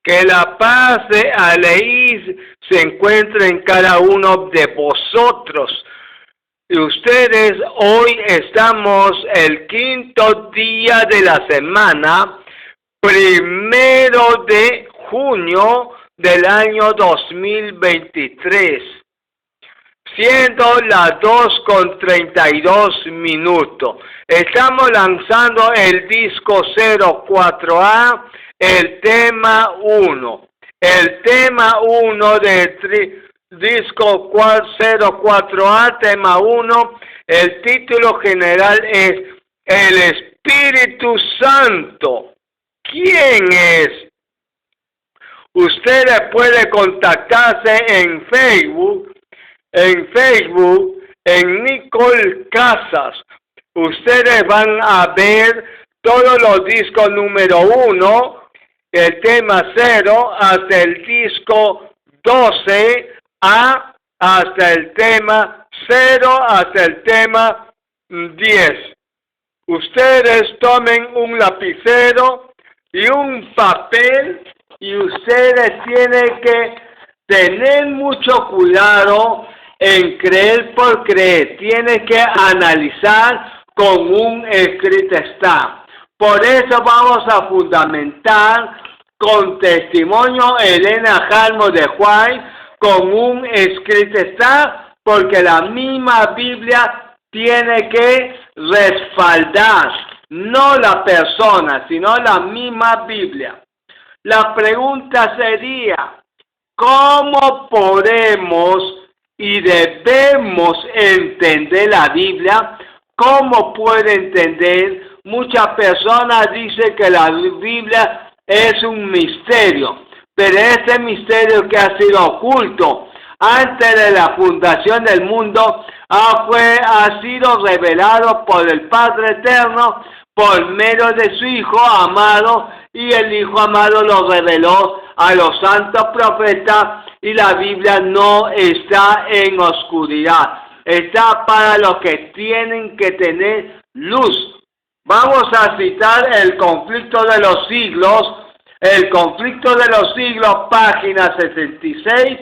Que la paz de Aleís se encuentre en cada uno de vosotros. Y ustedes, hoy estamos el quinto día de la semana, 1 de junio del año 2023, siendo las 2:32. Estamos lanzando el disco 04A, el tema 1. El tema 1 del disco 04A, tema 1, el título general es El Espíritu Santo. ¿Quién es? Ustedes pueden contactarse en Facebook, en Nicole Casas. Ustedes van a ver todos los discos número 1, el tema 0, hasta el disco 12A, hasta el tema 0, hasta el tema 10. Ustedes tomen un lapicero y un papel y ustedes tienen que tener mucho cuidado en creer por creer. Tienen que analizar con un escrito está. Por eso vamos a fundamentar con testimonio Elena Jalmo de Juan, con un escrito está, porque la misma Biblia tiene que respaldar, no la persona, sino la misma Biblia. La pregunta sería, ¿cómo podemos y debemos entender la Biblia? ¿Cómo puede entender? Muchas personas dicen que la Biblia es un misterio, pero ese misterio que ha sido oculto antes de la fundación del mundo ha sido revelado por el Padre Eterno por medio de su Hijo amado, y el Hijo amado lo reveló a los santos profetas, y la Biblia no está en oscuridad, está para los que tienen que tener luz. Vamos a citar el conflicto de los siglos, página 66,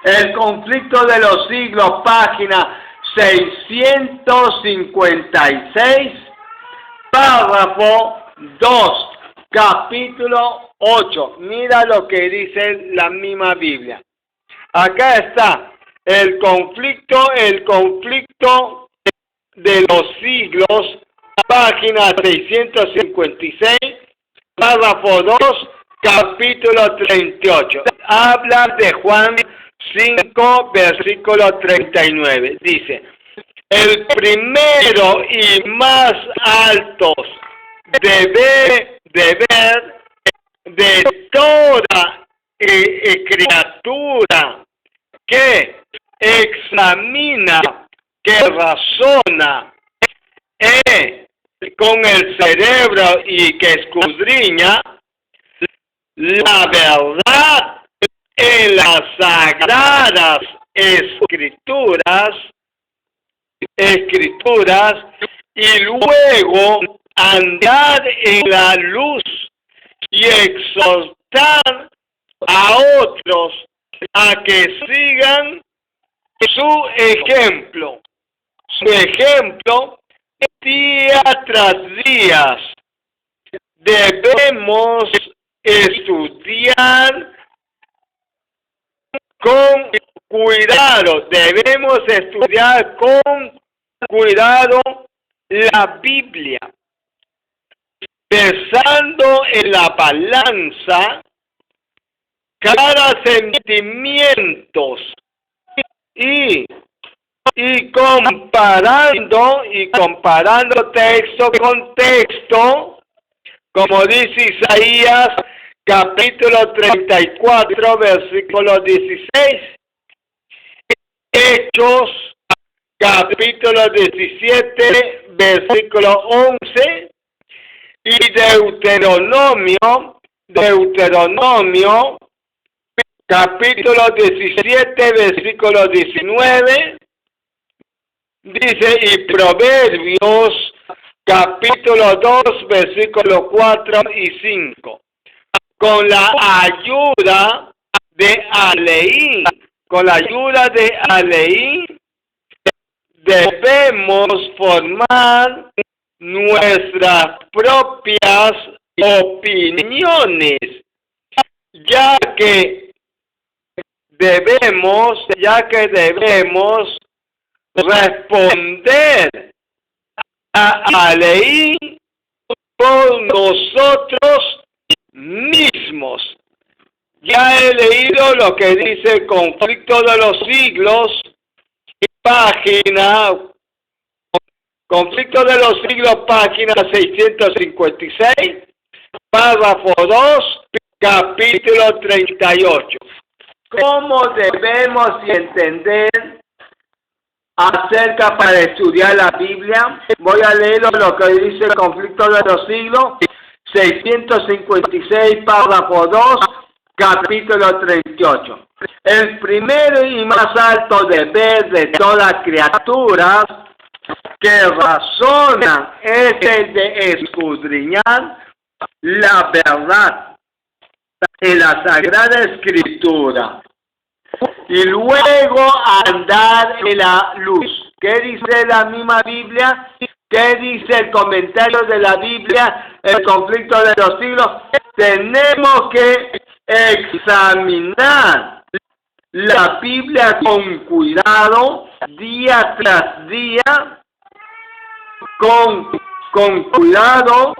el conflicto de los siglos, página 656, párrafo 2, capítulo 8. Mira lo que dice la misma Biblia. Acá está el conflicto de los siglos, página 656, párrafo 2, capítulo 38. Habla de Juan 5, versículo 39. Dice, el primero y más alto deber de toda criatura que examina, que razona con el cerebro y que escudriña la verdad en las sagradas escrituras, y luego andar en la luz y exhortar a otros a que sigan su ejemplo. Día tras día debemos estudiar con cuidado, la Biblia, pesando en la balanza cada sentimientos y comparando texto con texto, como dice Isaías capítulo 34, versículo 16, Hechos capítulo 17, versículo 11, y Deuteronomio capítulo 17, versículo 19, dice, y Proverbios capítulo 2, versículos 4 y 5. Con la ayuda de Aleí, debemos formar nuestras propias opiniones, ya que debemos responder a Aleí por nosotros mismos. Ya he leído lo que dice el Conflicto de los Siglos, página 656, párrafo 2, capítulo 38. ¿Cómo debemos entender acerca para estudiar la Biblia? Voy a leer lo que dice el Conflicto de los Siglos, 656, párrafo 2, capítulo 38. El primero y más alto deber de todas las criaturas que razonan es el de escudriñar la verdad en la Sagrada Escritura y luego andar en la luz. ¿Qué dice la misma Biblia? ¿Qué dice el comentario de la Biblia? El Conflicto de los Siglos. Tenemos que examinar la Biblia con cuidado, día tras día, con cuidado,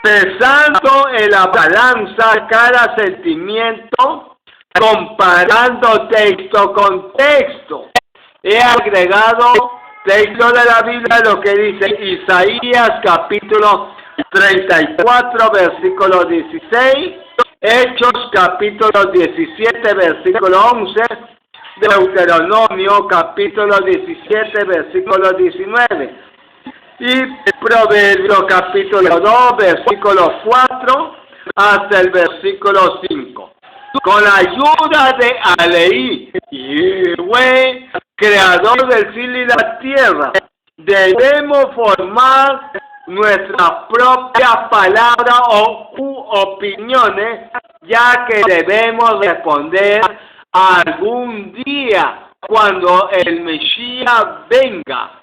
pesando en la balanza cada sentimiento, comparando texto con texto. He agregado texto de la Biblia, lo que dice Isaías capítulo 34, versículo 16, Hechos capítulo 17, versículo 11, Deuteronomio capítulo 17, versículo 19, y Proverbios capítulo 2, versículo 4, hasta el versículo 5. Con la ayuda de Aleí, Yahweh, creador del cielo y la tierra, debemos formar nuestra propia palabra u opiniones, ya que debemos responder algún día cuando el Mesías venga,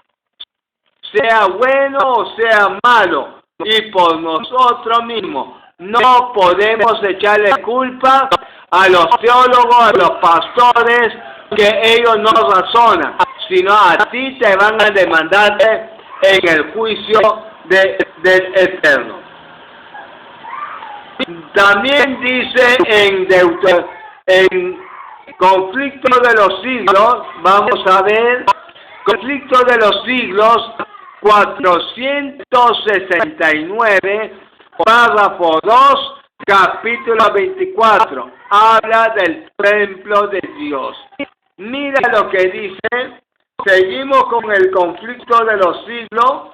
sea bueno o sea malo, y por nosotros mismos. No podemos echarle culpa a los teólogos, a los pastores, que ellos no razonan, sino a ti te van a demandar en el juicio del Eterno. También dice en Conflicto de los Siglos, vamos a ver, Conflicto de los Siglos 469, párrafo 2, capítulo 24, habla del templo de Dios. Mira lo que dice, seguimos con el Conflicto de los Siglos,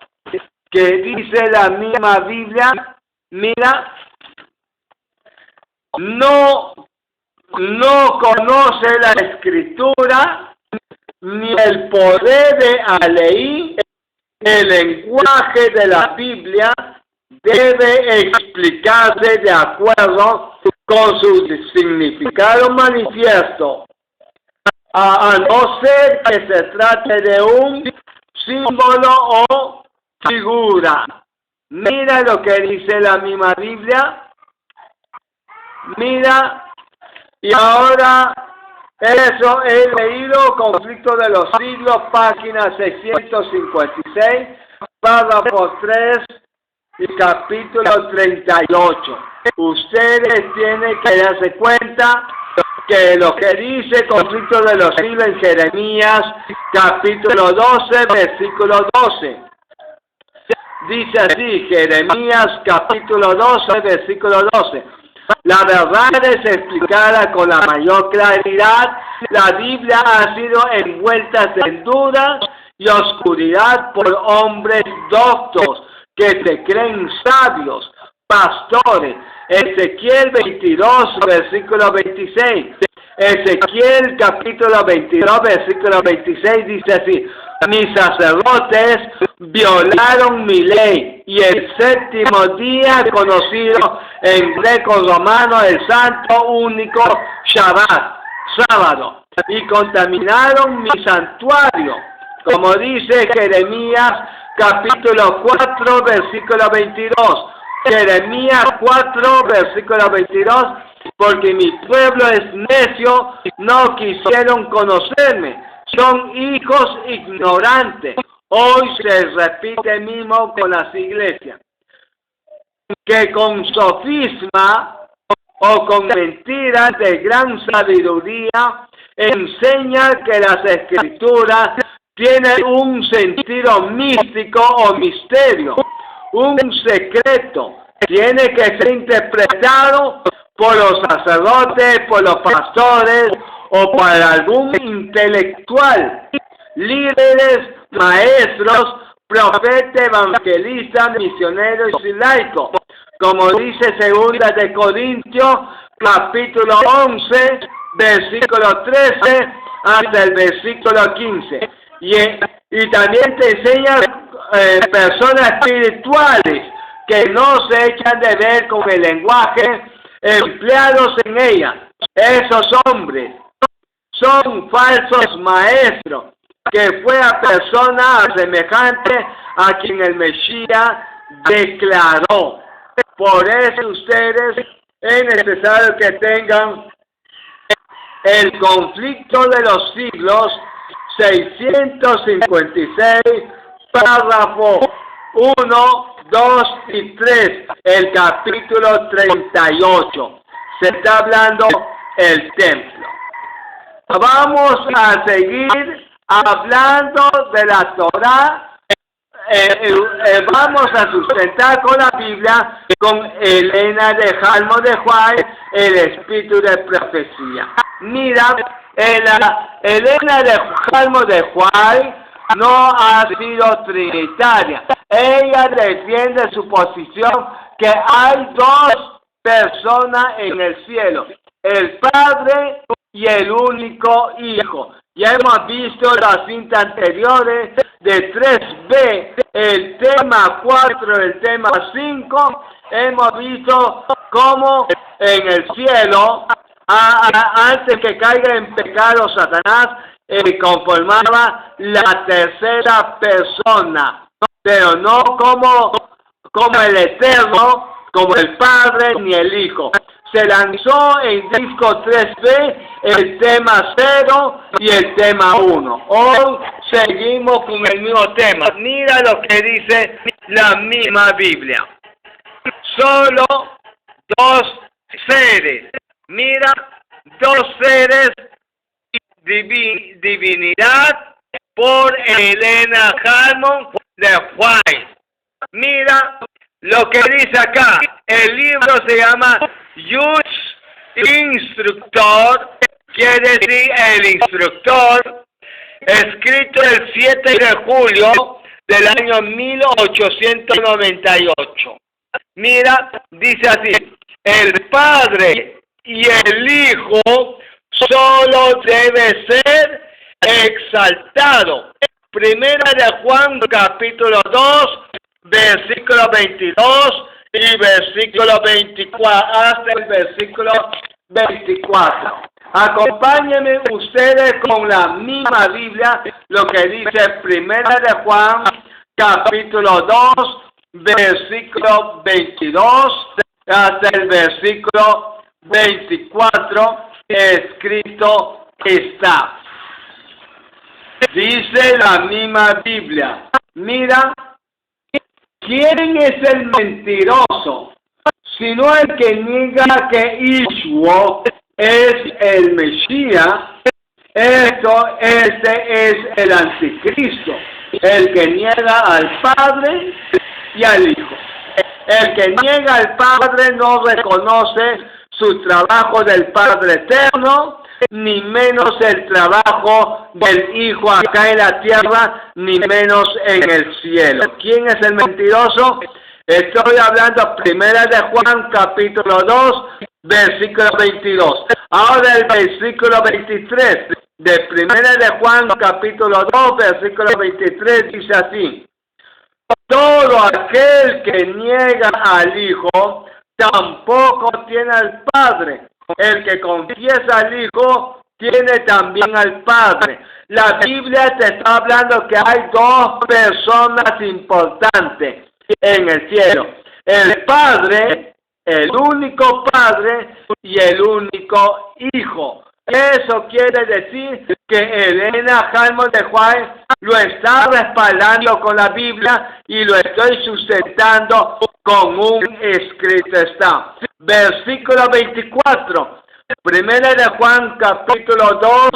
que dice la misma Biblia. Mira, no conoce la Escritura ni el poder de Aleí. El lenguaje de la Biblia debe explicarse de acuerdo con su significado manifiesto, a no ser que se trate de un símbolo o figura. Mira lo que dice la misma Biblia. Mira, y ahora eso he leído, Conflicto de los Siglos, página 656, párrafo 3 y capítulo 38. Ustedes tienen que darse cuenta que lo que dice Conflicto de los Siglos en Jeremías, capítulo 12, versículo 12. Dice así, Jeremías, capítulo 12, versículo 12. La verdad es explicada con la mayor claridad. La Biblia ha sido envuelta en duda y oscuridad por hombres doctos que se creen sabios, pastores. Ezequiel 22, versículo 26. Ezequiel capítulo 22, versículo 26 dice así: mis sacerdotes violaron mi ley, y el séptimo día, conocido en greco-romano, el santo único Shabbat, sábado, y contaminaron mi santuario, como dice Jeremías capítulo 4, versículo 22. Jeremías 4, versículo 22, porque mi pueblo es necio, no quisieron conocerme, son hijos ignorantes. Hoy se repite mismo con las iglesias, que con sofisma o con mentiras de gran sabiduría enseña que las escrituras tienen un sentido místico o misterio, un secreto, tiene que ser interpretado por los sacerdotes, por los pastores o por algún intelectual, líderes, maestros, profetas, evangelistas, misioneros y laicos, como dice 2 de Corintios, capítulo 11, versículo 13 hasta el versículo 15. Y también te enseña personas espirituales que no se echan de ver con el lenguaje empleados en ella. Esos hombres son falsos maestros, que fue a persona semejante a quien el Mesías declaró. Por eso ustedes es necesario que tengan el conflicto de los siglos 656, párrafo 1, 2 y 3, el capítulo 38. Se está hablando el templo. Vamos a seguir hablando de la Torá. Vamos a sustentar con la Biblia, con Elena de Jalmo de Juárez, el espíritu de profecía. Mira, Elena de Jalmo de Juárez no ha sido trinitaria. Ella defiende su posición que hay dos personas en el cielo, el Padre y el único Hijo. Ya hemos visto las cintas anteriores de 3b, el tema 4, el tema 5. Hemos visto cómo en el cielo, antes que caiga en pecado Satanás, conformaba la tercera persona, pero no como el Eterno, como el Padre ni el Hijo. Se lanzó en disco 3B el tema 0 y el tema 1. Hoy seguimos con el mismo tema. Mira lo que dice la misma Biblia. Solo dos seres. Mira, dos seres, divinidad por Elena Jalmo de Juárez. Mira lo que dice acá. El libro se llama Yush Instructor, quiere decir el instructor, escrito el 7 de julio del año 1898. Mira, dice así: el Padre y el Hijo solo debe ser exaltado. Primera de Juan, capítulo 2, versículo 22 y versículo 24, hasta el versículo 24. Acompáñenme ustedes con la misma Biblia, lo que dice Primera de Juan, capítulo 2, versículo 22, hasta el versículo 24, escrito está. Dice la misma Biblia, mira, ¿quién es el mentiroso? Sino el que niega que Yeshua es el Mesías. Este es el anticristo, el que niega al Padre y al Hijo. El que niega al Padre no reconoce su trabajo del Padre eterno, ni menos el trabajo del Hijo acá en la tierra, ni menos en el cielo. ¿Quién es el mentiroso? Estoy hablando Primera de Juan, capítulo 2, versículo 22. Ahora el versículo 23 de Primera de Juan, capítulo 2, versículo 23, dice así: Todo aquel que niega al Hijo tampoco tiene al Padre. El que confiesa al Hijo tiene también al Padre. La Biblia te está hablando que hay dos personas importantes en el cielo. El Padre, el único Padre y el único Hijo. Eso quiere decir que Elena Halmon de White lo está respaldando con la Biblia y lo estoy sustentando con un escrito está. Versículo 24. Primera de Juan capítulo 2,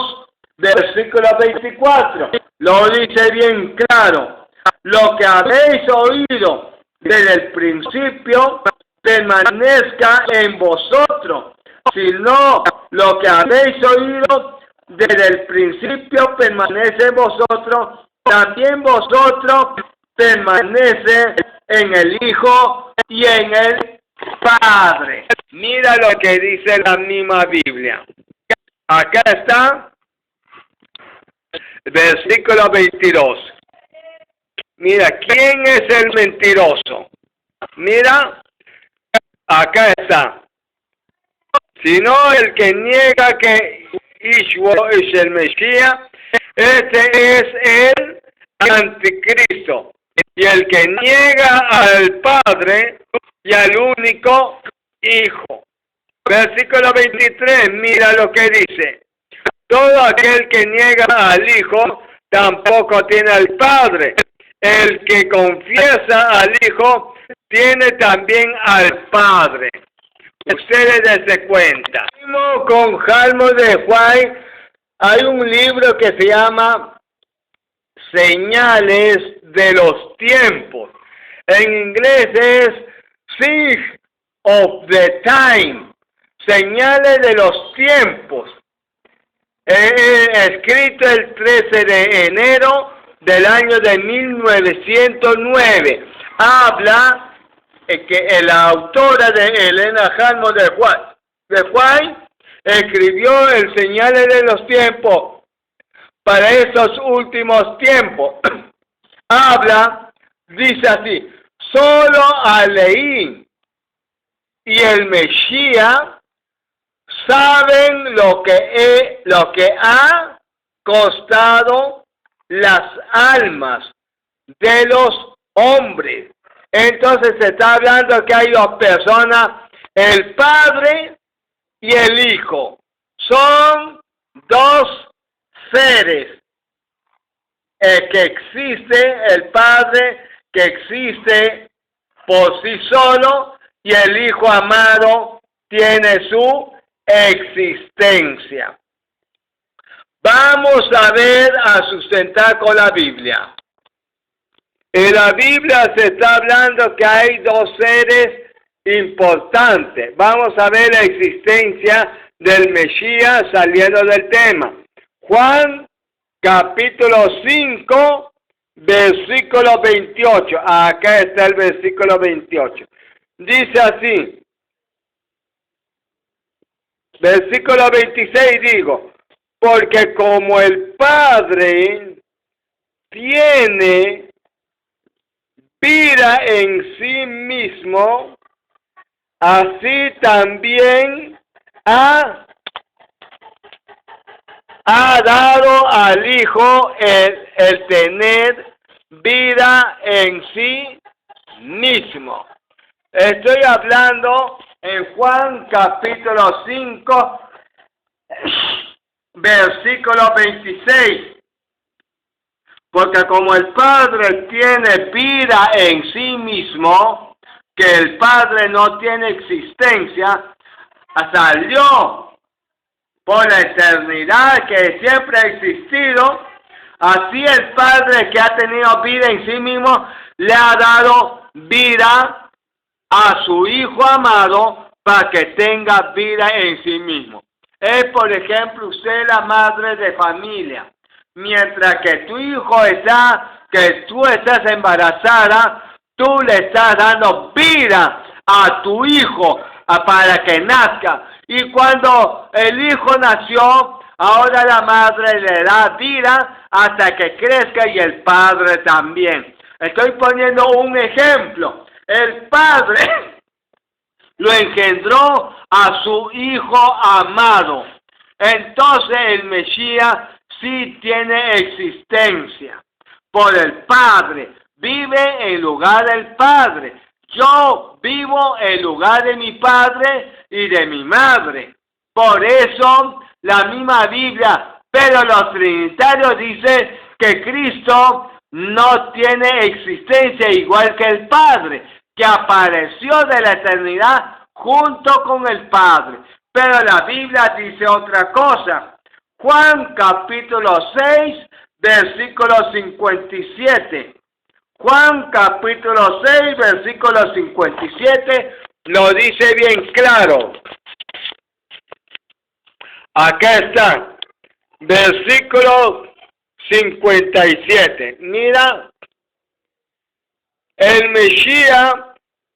versículo 24. Lo dice bien claro. Lo que habéis oído desde el principio permanezca en vosotros. Si no, lo que habéis oído desde el principio permanece en vosotros, también vosotros permanece en el Hijo y en el Padre. Mira lo que dice la misma Biblia. Acá está, versículo 22. Mira, ¿quién es el mentiroso? Mira, acá está. Sino el que niega que Yeshua es el Mesías, este es el anticristo. Y el que niega al Padre y al único Hijo. Versículo 23, mira lo que dice. Todo aquel que niega al Hijo tampoco tiene al Padre. El que confiesa al Hijo tiene también al Padre. Ustedes dense cuenta. Con Halmon de White hay un libro que se llama Señales de los Tiempos. En inglés es Signs of the Time. Señales de los Tiempos. Escrito el 13 de enero del año de 1909. Habla que la autora de Elena Halmon de White escribió el Señales de los Tiempos para estos últimos tiempos. Habla, dice así, solo Aleín y el Mesías saben lo que ha costado las almas de los hombres. Entonces se está hablando que hay dos personas, el Padre y el Hijo. Son dos seres. El que existe, el Padre que existe por sí solo y el Hijo amado tiene su existencia. Vamos a ver a sustentar con la Biblia. En la Biblia se está hablando que hay dos seres importantes. Vamos a ver la existencia del Mesías saliendo del tema. Juan capítulo 5, versículo 28. Acá está el versículo 28. Dice así. Versículo 26 digo, porque como el Padre tiene vida en sí mismo, así también ha dado al Hijo el tener vida en sí mismo. Estoy hablando en Juan capítulo 5, versículo 26. Porque como el Padre tiene vida en sí mismo, que el Padre no tiene existencia, salió por la eternidad que siempre ha existido, así el Padre que ha tenido vida en sí mismo, le ha dado vida a su Hijo amado para que tenga vida en sí mismo. Es, por ejemplo, usted la madre de familia. Mientras que tu hijo que tú estás embarazada, tú le estás dando vida a tu hijo para que nazca. Y cuando el hijo nació, ahora la madre le da vida hasta que crezca y el padre también. Estoy poniendo un ejemplo. El Padre lo engendró a su Hijo amado. Entonces el Mesías sí tiene existencia por el Padre. Vive en lugar del Padre. Yo vivo en lugar de mi Padre y de mi Madre. Por eso la misma Biblia, pero los trinitarios dicen que Cristo no tiene existencia igual que el Padre, que apareció de la eternidad junto con el Padre. Pero la Biblia dice otra cosa. Juan capítulo 6, versículo 57. Juan capítulo 6, versículo 57, lo dice bien claro. Acá está, versículo 57. Mira, el Mesías,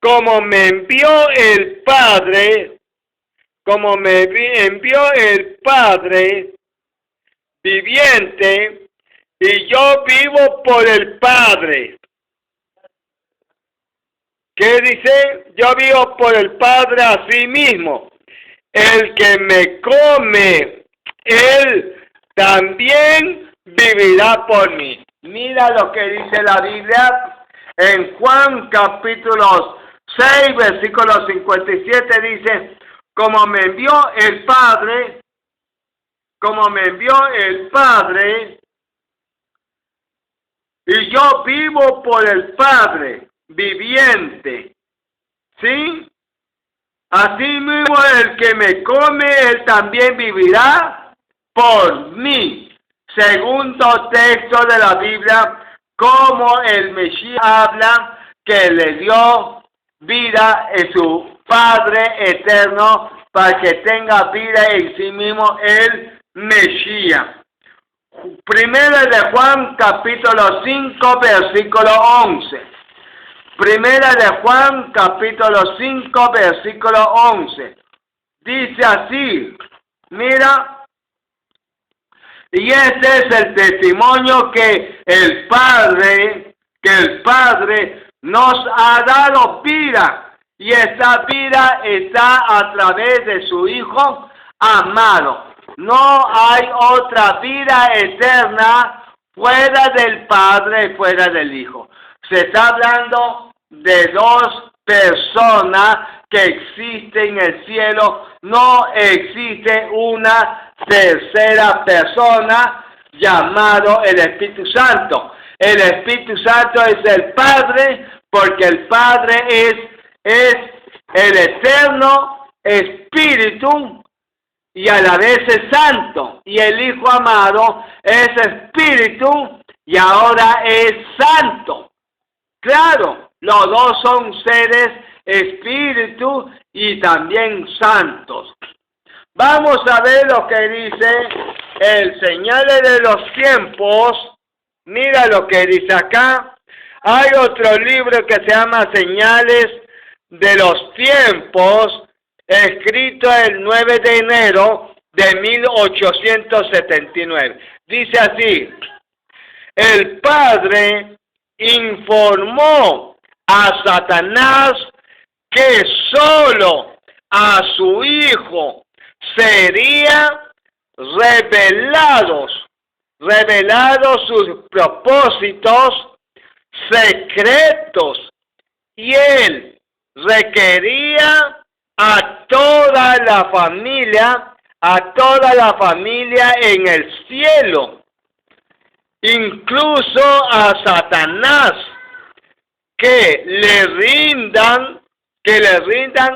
como me envió el Padre, como me envió el Padre viviente, y yo vivo por el Padre. ¿Qué dice? Yo vivo por el Padre a sí mismo. El que me come, él también vivirá por mí. Mira lo que dice la Biblia en Juan capítulo 6, versículo 57, dice, como me envió el Padre, y yo vivo por el Padre viviente, ¿sí? Así mismo el que me come, él también vivirá por mí. Segundo texto de la Biblia, como el Mesías habla que le dio vida en su Padre eterno para que tenga vida en sí mismo el Mesías. Primera de Juan capítulo 5 versículo 11. Primera de Juan capítulo 5 versículo 11. Dice así, mira, y este es el testimonio que el Padre nos ha dado vida, y esta vida está a través de su Hijo amado. No hay otra vida eterna fuera del Padre, fuera del Hijo. Se está hablando de dos personas que existen en el cielo. No existe una tercera persona llamado el Espíritu Santo. El Espíritu Santo es el Padre, porque el Padre es el eterno Espíritu y a la vez es santo. Y el Hijo amado es Espíritu y ahora es santo. Claro, los dos son seres espíritu y también santos. Vamos a ver lo que dice el Señales de los Tiempos. Mira lo que dice acá. Hay otro libro que se llama Señales de los Tiempos, escrito el 9 de enero de 1879. Dice así: el Padre informó a Satanás que solo a su Hijo sería revelados sus propósitos secretos, y él requería a toda la familia en el cielo, incluso a Satanás, que le rindan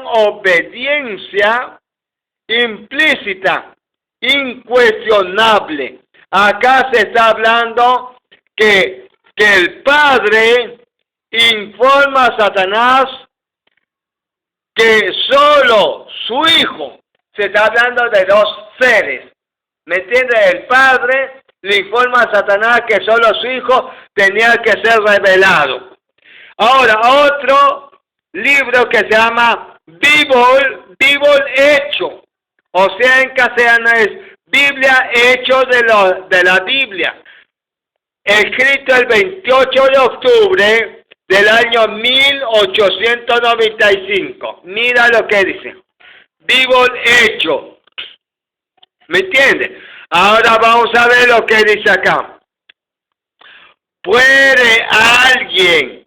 obediencia implícita, incuestionable. Acá se está hablando que el Padre informa a Satanás que solo su Hijo, se está hablando de dos seres, ¿me entiende? El Padre le informa a Satanás que solo su Hijo tenía que ser revelado. Ahora, otro libro que se llama Biblia Hecho, o sea, en castellano es Biblia Hecho de la Biblia. escrito el 28 de octubre del año 1895. Mira lo que dice. Vivo el hecho. ¿Me entiendes? Ahora vamos a ver lo que dice acá. ¿Puede alguien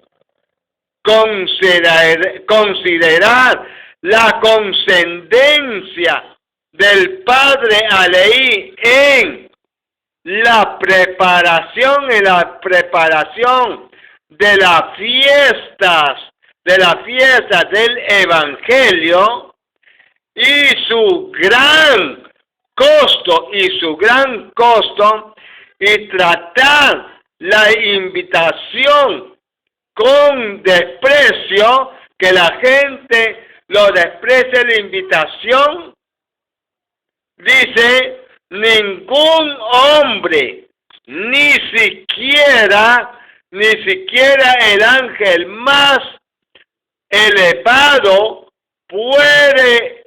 considerar la condescendencia del padre Aleí en la preparación de las fiestas del Evangelio y su gran costo y tratar la invitación con desprecio, que la gente lo desprecie la invitación? Dice, ningún hombre, ni siquiera el ángel más elevado puede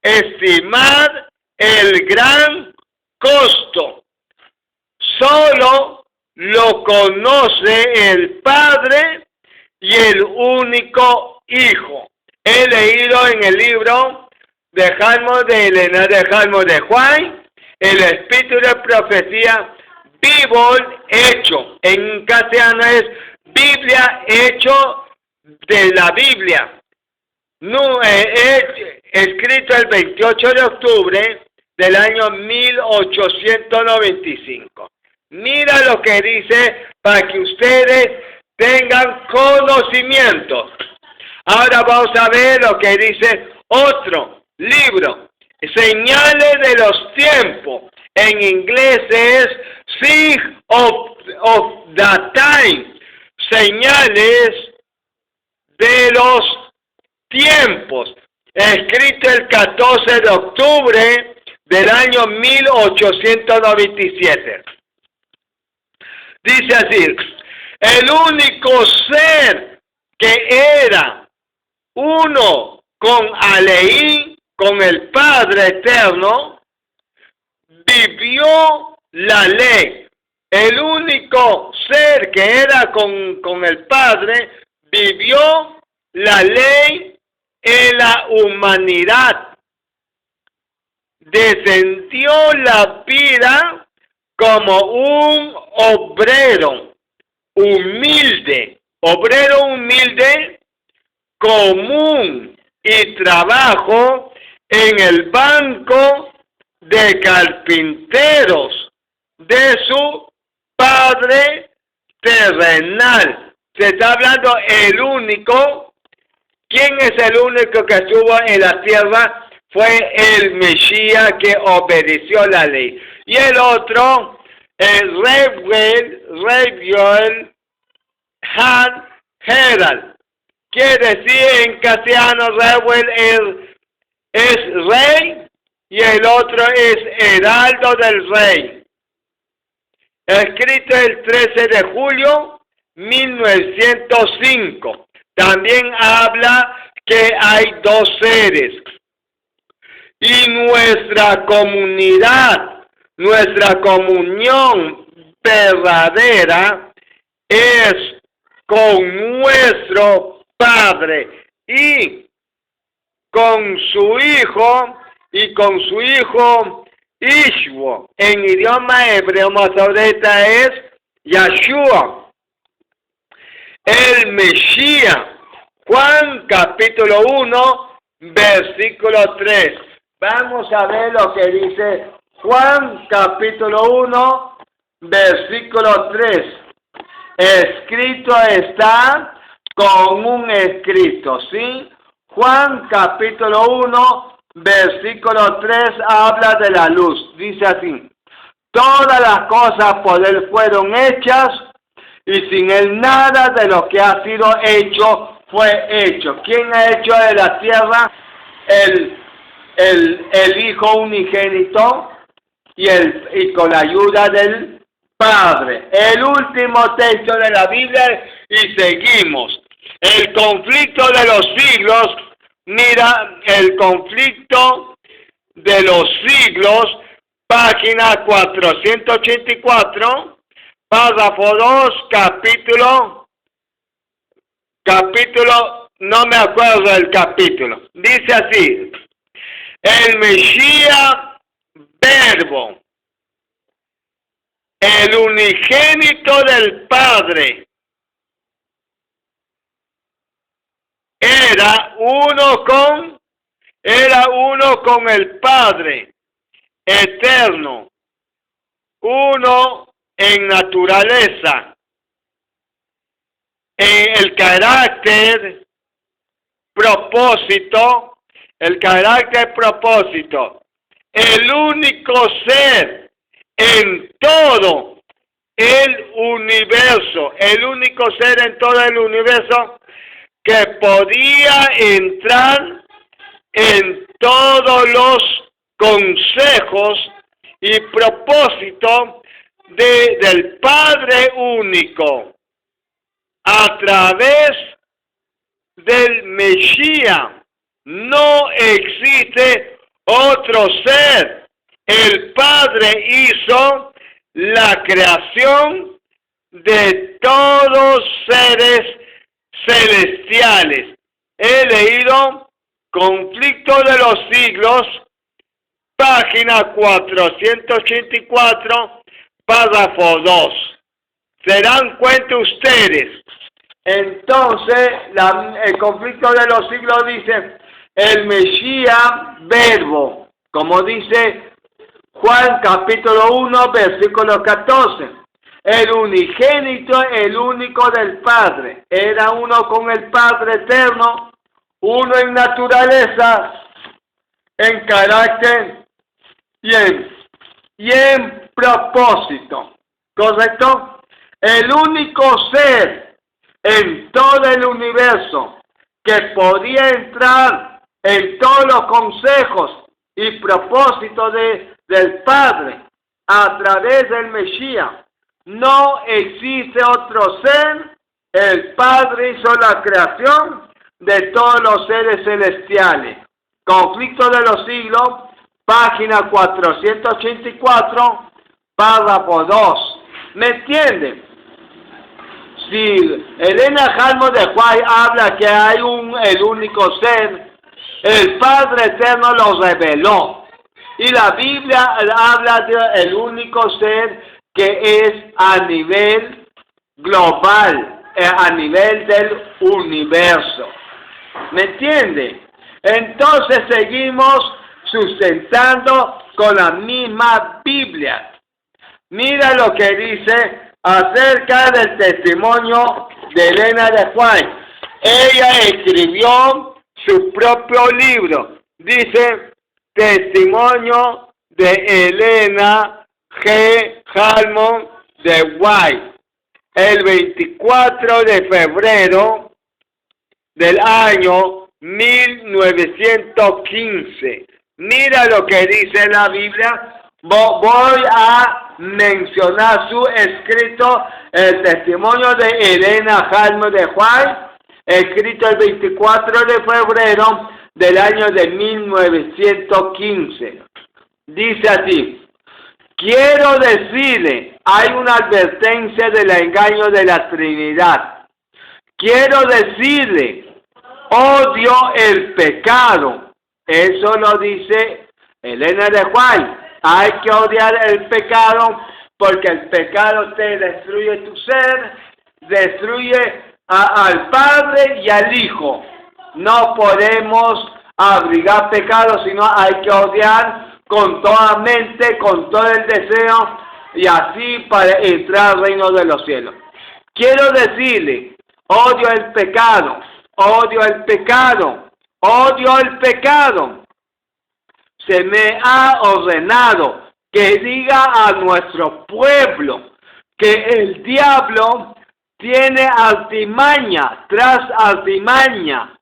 estimar el gran costo. Solo lo conoce el Padre y el único Hijo. He leído en el libro de Elena de Jalmo de Juan, el espíritu de profecía vivo hecho. En castellano es Biblia hecho de la Biblia. No, escrito el 28 de octubre del año 1895. Mira lo que dice para que ustedes tengan conocimiento. Ahora vamos a ver lo que dice otro libro, Señales de los Tiempos. En inglés es Signs of the Time, Señales de los Tiempos, escrito el 14 de octubre del año 1897. Dice así, el único ser que era uno con Aleí, con el Padre Eterno, vivió la ley. El único ser que era con el Padre vivió la ley en la humanidad. Descendió la vida como un obrero humilde, común y trabajo en el banco de carpinteros de su padre terrenal. Se está hablando el único. ¿Quién es el único que estuvo en la tierra? Fue el Mesías que obedeció la ley. Y el otro, el Reuel Han Herald. Quiere decir en castellano, Reuel es rey y el otro es heraldo del rey. Escrito el 13 de julio 1905. También habla que hay dos seres. Y nuestra comunidad, nuestra comunión verdadera es con nuestro Padre y con su Hijo Ishua. En idioma hebreo masoreta es Yeshua, el Mesías. Juan capítulo 1, versículo 3. Vamos a ver lo que dice Juan capítulo 1, versículo 3. Escrito está con un escrito, ¿sí? Juan capítulo 1, versículo 3 habla de la luz. Dice así: todas las cosas por él fueron hechas, y sin él nada de lo que ha sido hecho fue hecho. ¿Quién ha hecho de la tierra? El Hijo unigénito y con la ayuda del Padre. El último texto de la Biblia y seguimos. El conflicto de los siglos. Mira, el conflicto de los siglos, página 484, Párrafo 2, capítulo, no me acuerdo del capítulo. Dice así: el Mesías Verbo, el unigénito del Padre, era uno con el Padre, eterno, uno en naturaleza, en el carácter, propósito, el único ser en todo el universo, que podía entrar en todos los consejos y propósitos del Padre único a través del Mesías. No existe otro ser. El Padre hizo la creación de todos seres celestiales. He leído Conflicto de los Siglos, página 484, párrafo 2. Se dan cuenta ustedes. Entonces, el Conflicto de los Siglos dice, el Mesías Verbo, como dice Juan capítulo 1, versículo 14. El unigénito, el único del Padre, era uno con el Padre eterno, uno en naturaleza, en carácter y en propósito. ¿Correcto? El único ser en todo el universo que podía entrar en todos los consejos y propósitos del Padre a través del Mesías. No existe otro ser. El Padre hizo la creación de todos los seres celestiales. Conflicto de los Siglos, página 484, párrafo 2. ¿Me entienden? Si Elena Halmo de White habla que hay el único ser, el Padre Eterno lo reveló. Y la Biblia habla del único ser que es a nivel global, a nivel del universo. ¿Me entiende? Entonces seguimos sustentando con la misma Biblia. Mira lo que dice acerca del testimonio de Elena de White. Ella escribió su propio libro. Dice, Testimonio de Elena G. Halmo de White, el 24 de febrero del año 1915. Mira lo que dice la Biblia. Voy a mencionar su escrito, el testimonio de Elena Halmo de White, escrito el 24 de febrero del año de 1915. Dice así: quiero decirle, hay una advertencia del engaño de la Trinidad. Quiero decirle, odio el pecado. Eso lo dice Elena de White. Hay que odiar el pecado porque el pecado te destruye tu ser, destruye al Padre y al Hijo. No podemos abrigar pecado, sino hay que odiar con toda mente, con todo el deseo, y así para entrar al reino de los cielos. Quiero decirle, odio el pecado, odio el pecado, odio el pecado. Se me ha ordenado que diga a nuestro pueblo que el diablo tiene artimaña tras artimaña,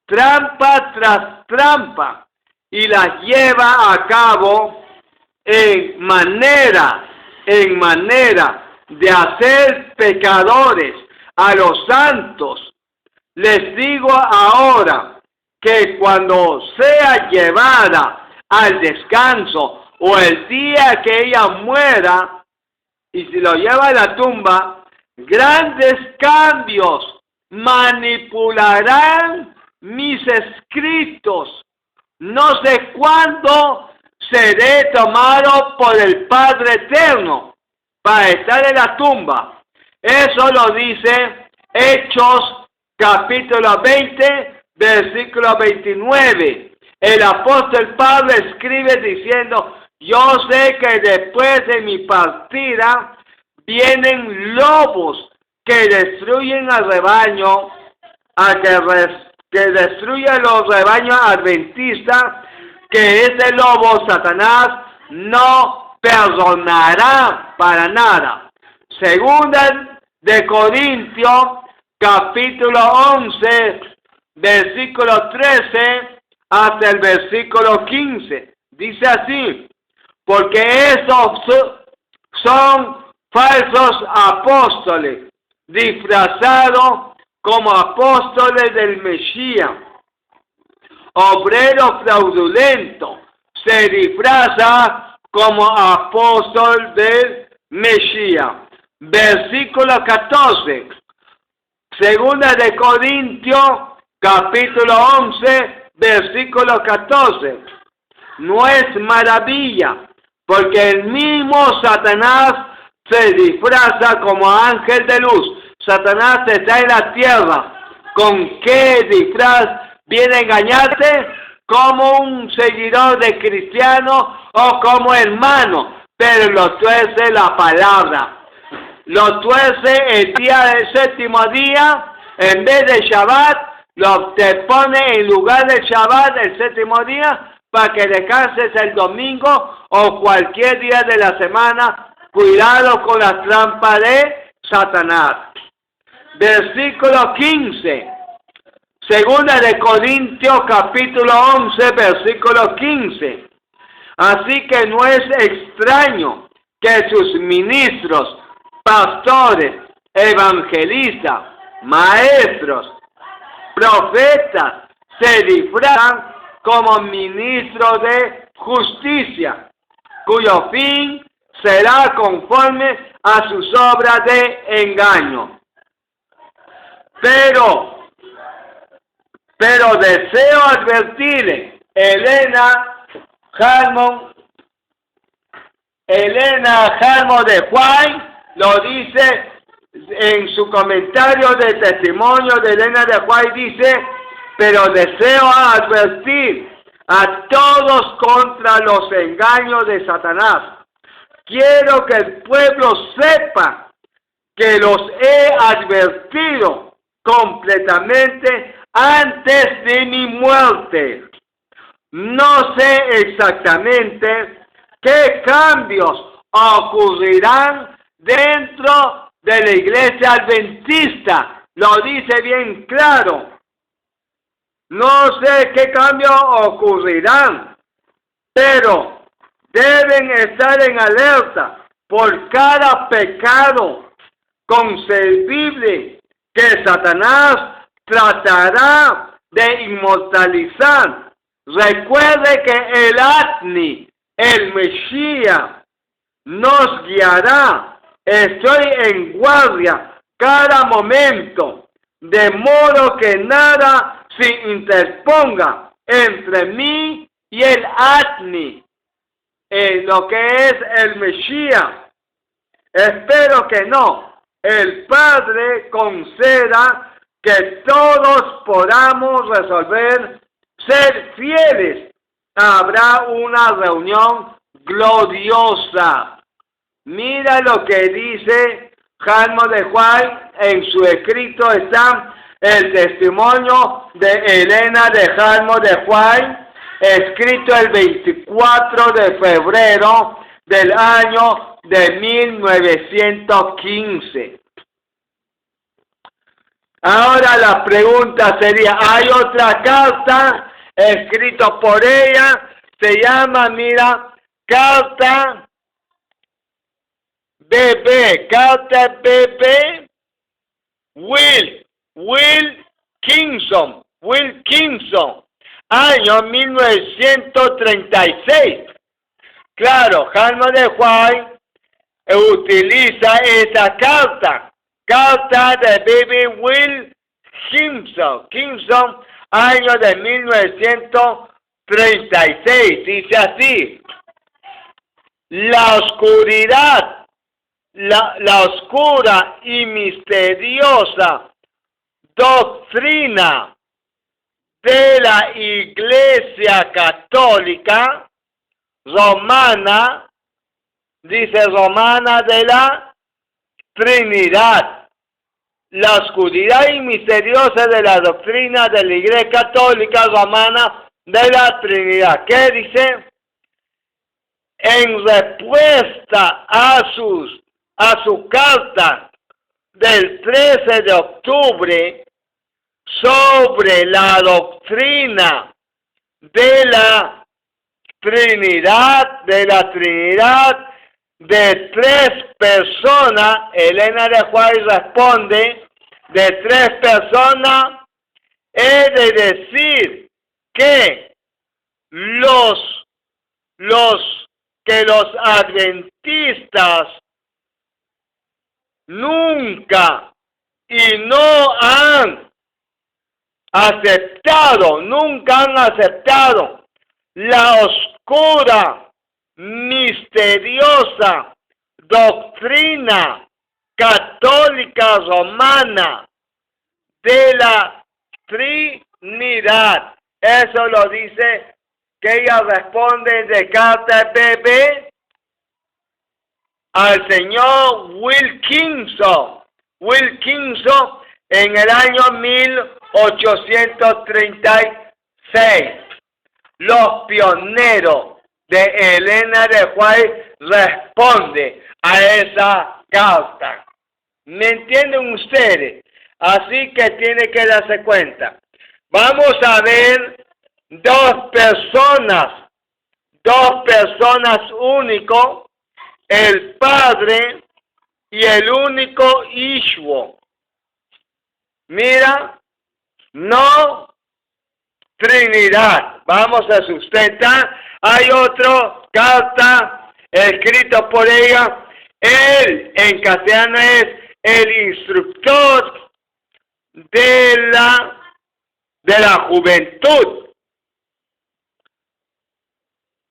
trampa tras trampa, y las lleva a cabo en manera de hacer pecadores a los santos. Les digo ahora que cuando sea llevada al descanso o el día que ella muera, y si lo lleva a la tumba, grandes cambios manipularán mis escritos. No sé cuándo seré tomado por el Padre Eterno para estar en la tumba. Eso lo dice Hechos capítulo 20, versículo 29. El apóstol Pablo escribe diciendo: yo sé que después de mi partida vienen lobos que destruyen al rebaño, que destruyen los rebaños adventistas, que ese lobo, Satanás, no perdonará para nada. Segunda de Corintios, capítulo 11, versículo 13 hasta el versículo 15. Dice así: porque esos son falsos apóstoles, disfrazados como apóstoles del Mesías. Obrero fraudulento se disfraza como apóstol del Mesías. Versículo 14. Segunda de Corintios, capítulo 11, versículo 14. No es maravilla, porque el mismo Satanás se disfraza como ángel de luz. Satanás está en la tierra. ¿Con qué disfraz viene a engañarte? Como un seguidor de cristiano o como hermano, pero lo tuerce la palabra. Lo tuerce el día del séptimo día, en vez de Shabbat, te pone en lugar del Shabbat el séptimo día, para que descanses el domingo o cualquier día de la semana. Cuidado con la trampa de Satanás. Versículo 15. Segunda de Corintios, capítulo 11, versículo 15. Así que no es extraño que sus ministros, pastores, evangelistas, maestros, profetas, se disfrazan como ministros de justicia, cuyo fin será conforme a sus obras de engaño. Pero deseo advertirle, Elena Harmon de White lo dice en su comentario de testimonio de Elena de White, dice: pero deseo advertir a todos contra los engaños de Satanás. Quiero que el pueblo sepa que los he advertido completamente antes de mi muerte. No sé exactamente qué cambios ocurrirán dentro de la iglesia adventista. Lo dice bien claro. No sé qué cambios ocurrirán, pero deben estar en alerta por cada pecado concebible que Satanás tratará de inmortalizar. Recuerde que el Atni, el Mesías, nos guiará. Estoy en guardia cada momento, de modo que nada se interponga entre mí y el Atni, lo que es el Mesías. Espero que no. El Padre conceda que todos podamos resolver ser fieles. Habrá una reunión gloriosa. Mira lo que dice Harmon de White en su escrito. Está el testimonio de Elena de Harmon de White, escrito el 24 de febrero del año de 1915. Ahora la pregunta sería: ¿hay otra carta escrita por ella? Se llama, mira, carta BB, Will Kingston, año 1936. Claro, Harmon de White utiliza esa carta de Baby Will Kingston, año de 1936. Dice así: la oscuridad, la oscura y misteriosa doctrina de la Iglesia Católica Romana, dice romana, de la Trinidad. La oscuridad y misteriosa de la doctrina de la Iglesia Católica Romana de la Trinidad. ¿Qué dice? En respuesta a su carta del 13 de octubre sobre la doctrina de la Trinidad, de tres personas, Elena de White responde: de tres personas. He de decir que los adventistas nunca y no han aceptado, la oscura, misteriosa doctrina católica romana de la Trinidad. Eso lo dice, que ella responde de carta BB al señor Will Kingston en el año 1836. Los pioneros de Elena de White responde a esa carta. ¿Me entienden ustedes? Así que tiene que darse cuenta. Vamos a ver dos personas únicos, el Padre y el único Hijo. Mira, no Trinidad. Vamos a sustentar. Hay otra carta escrita por ella. Él en castellano es el instructor de la juventud.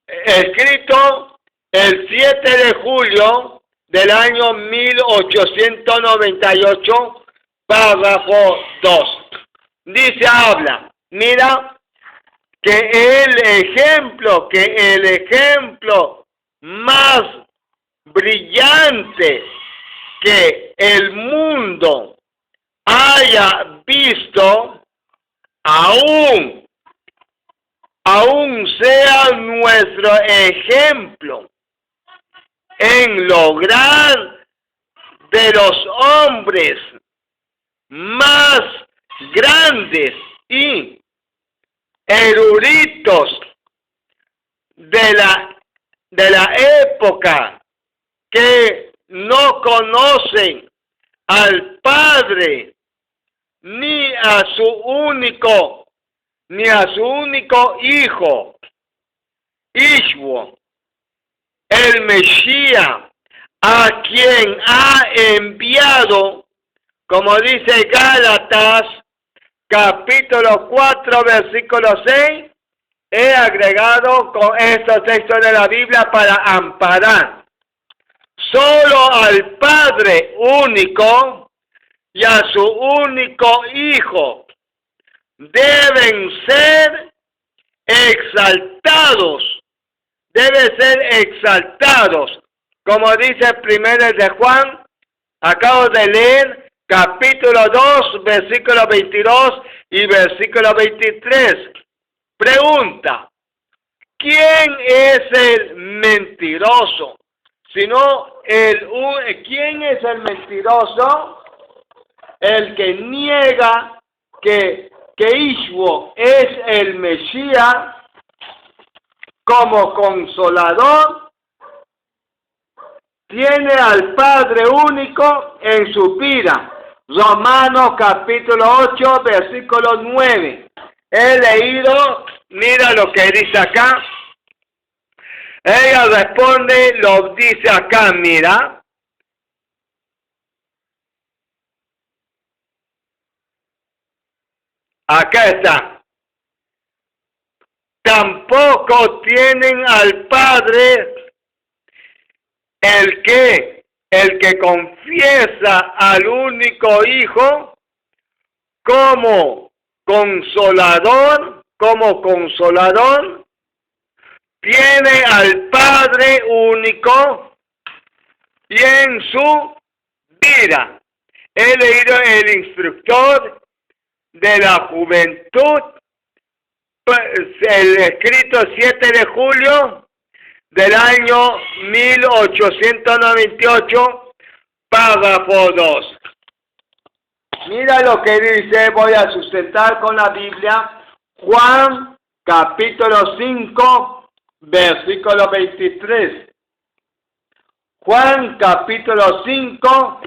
Escrito el 7 de julio del año 1898, párrafo 2. Dice, habla, mira, que el ejemplo más brillante que el mundo haya visto, aún sea nuestro ejemplo en lograr de los hombres más grandes y eruditos de la época, que no conocen al Padre ni a su único Hijo, el Mesías, a quien ha enviado, como dice Gálatas capítulo 4 versículo 6, he agregado con estos textos de la Biblia para amparar solo al Padre único y a su único Hijo. Deben ser exaltados, como dice 1 de Juan, acabo de leer, capítulo 2, versículo 22 y versículo 23. Pregunta, ¿quién es el mentiroso? ¿Quién es el mentiroso? El que niega que Hijo es el Mesías como consolador, tiene al Padre único en su vida. Romanos capítulo 8, versículo 9. He leído, mira lo que dice acá. Ella responde, lo dice acá, mira. Acá está. Tampoco tienen al Padre el que confiesa al único Hijo como consolador, tiene al Padre único y en su vida. He leído el instructor de la juventud, el escrito 7 de julio del año 1898, párrafo 2. Mira lo que dice, voy a sustentar con la Biblia, Juan capítulo 5, versículo 23. Juan capítulo 5,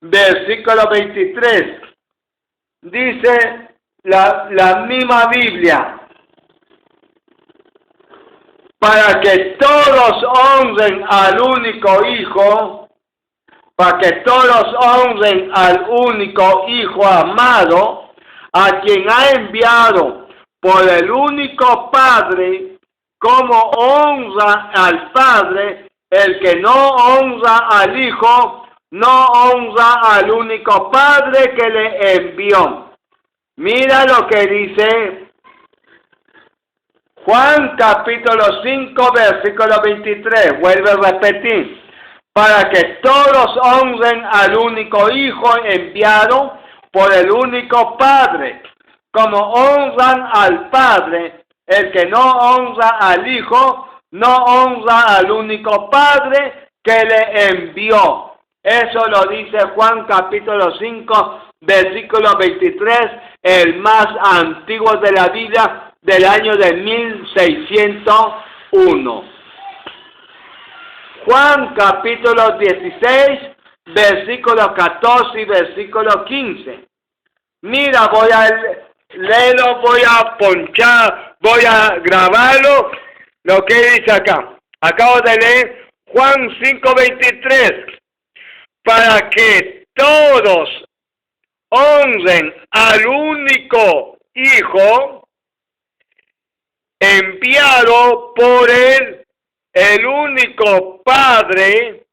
versículo 23. Dice la misma Biblia: para que todos honren al único Hijo, para que todos honren al único Hijo amado, a quien ha enviado por el único Padre, como honra al Padre. El que no honra al Hijo, no honra al único Padre que le envió. Mira lo que dice Juan capítulo 5, versículo 23. Vuelve a repetir. Para que todos honren al único Hijo enviado por el único Padre, como honran al Padre. El que no honra al Hijo, no honra al único Padre que le envió. Eso lo dice Juan capítulo 5, versículo 23, el más antiguo de la Biblia, del año de 1601. Juan capítulo 16, versículo 14 y versículo 15. Mira, voy a leerlo, voy a ponchar, voy a grabarlo, lo que dice acá. Acabo de leer Juan 5:23. Para que todos honren al único Hijo enviado por él, el único Padre,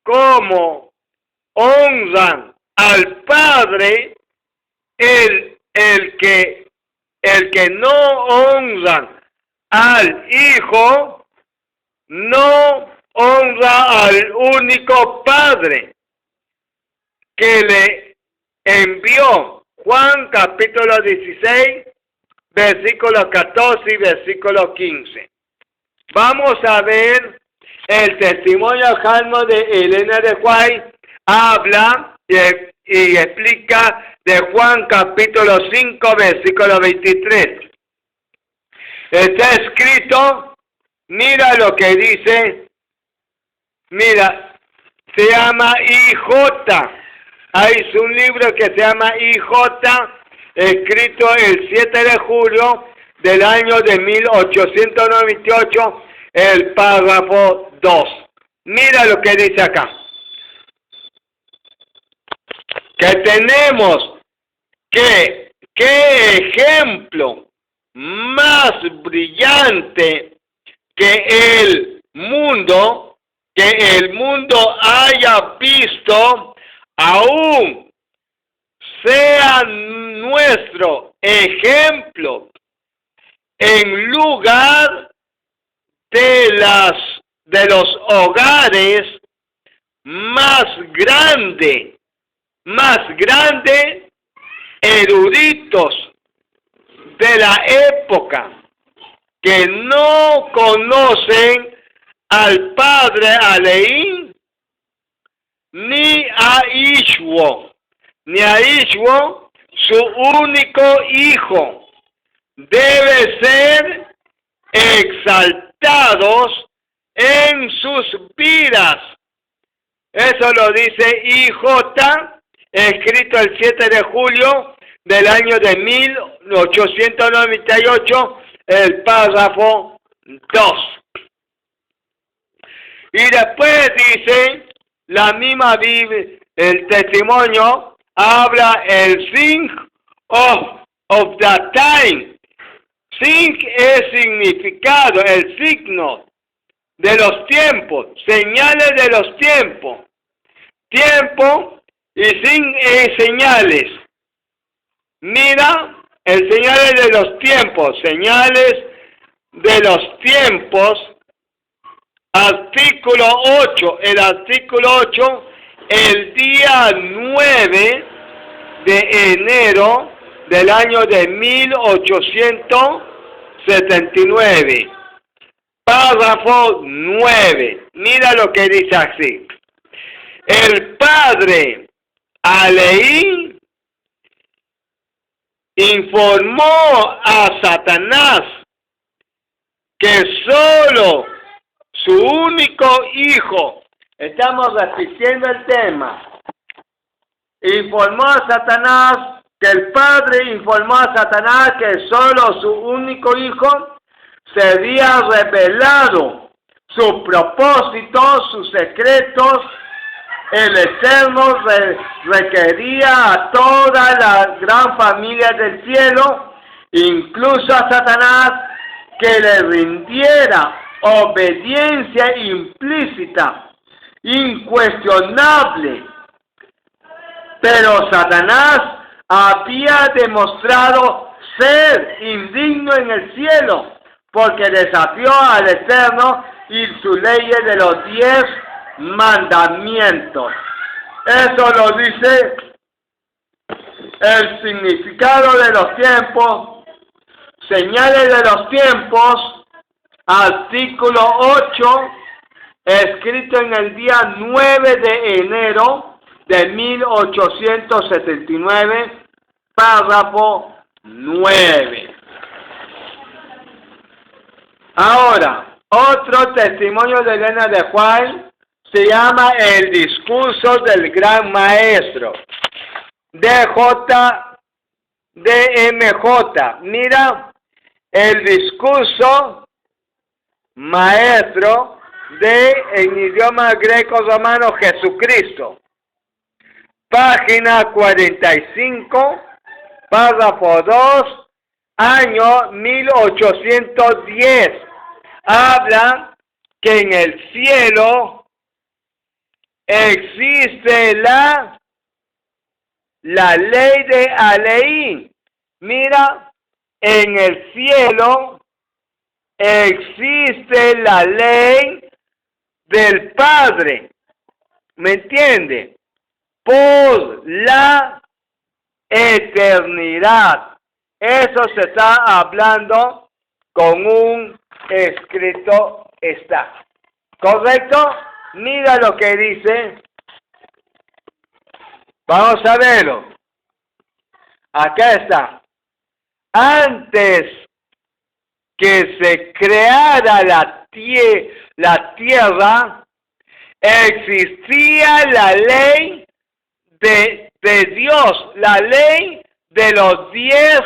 como honran al Padre, el que no honran al Hijo, no honra al único Padre que le envió. Juan capítulo 16, versículo 14 y versículo 15. Vamos a ver el testimonio calmo de Elena de White. Habla y explica de Juan capítulo 5, versículo 23. Está escrito, mira lo que dice, mira, se llama IJ. Hay un libro que se llama IJ, escrito el 7 de julio del año de 1898, el párrafo 2. Mira lo que dice acá. Que tenemos ¿qué ejemplo más brillante que el mundo haya visto, aún sea nuestro ejemplo en lugar de los hogares más grande, eruditos de la época, que no conocen al padre Aleín ni a Ishwo, su único hijo, debe ser exaltados en sus vidas. Eso lo dice IJ, escrito el 7 de julio del año de 1898, el párrafo 2. Y después dice, la misma Biblia, el testimonio, habla el 5, of the time. Sign es significado, el signo de los tiempos, señales de los tiempos. Tiempo y señales. Mira, el señales de los tiempos, señales de los tiempos. Artículo 8, el artículo 8, el día 9 de enero del año de 1879. Párrafo 9. Mira lo que dice así. El padre Aleí informó a Satanás que solo su único hijo, estamos repitiendo el tema, informó a Satanás, que el padre informó a Satanás que solo su único hijo sería revelado, su propósito, sus secretos. El Eterno requería a toda la gran familia del cielo, incluso a Satanás, que le rindiera obediencia implícita, incuestionable. Pero Satanás había demostrado ser indigno en el cielo, porque desafió al Eterno y sus leyes de los 10 mandamientos. Eso lo dice el significado de los tiempos, señales de los tiempos, artículo 8, escrito en el día 9 de enero de 1879, párrafo 9. Ahora, otro testimonio de Elena de White se llama El discurso del gran maestro, DMJ. Mira, el discurso maestro en idioma greco-romano Jesucristo. Página 45, párrafo 2, año 1810. Habla que en el cielo existe la ley de Aleí. Mira, en el cielo existe la ley del Padre. ¿Me entiende? Por la eternidad. Eso se está hablando con un escrito está. ¿Correcto? Mira lo que dice. Vamos a verlo. Acá está. Antes que se creara la tierra, existía la ley de Dios, la ley de los 10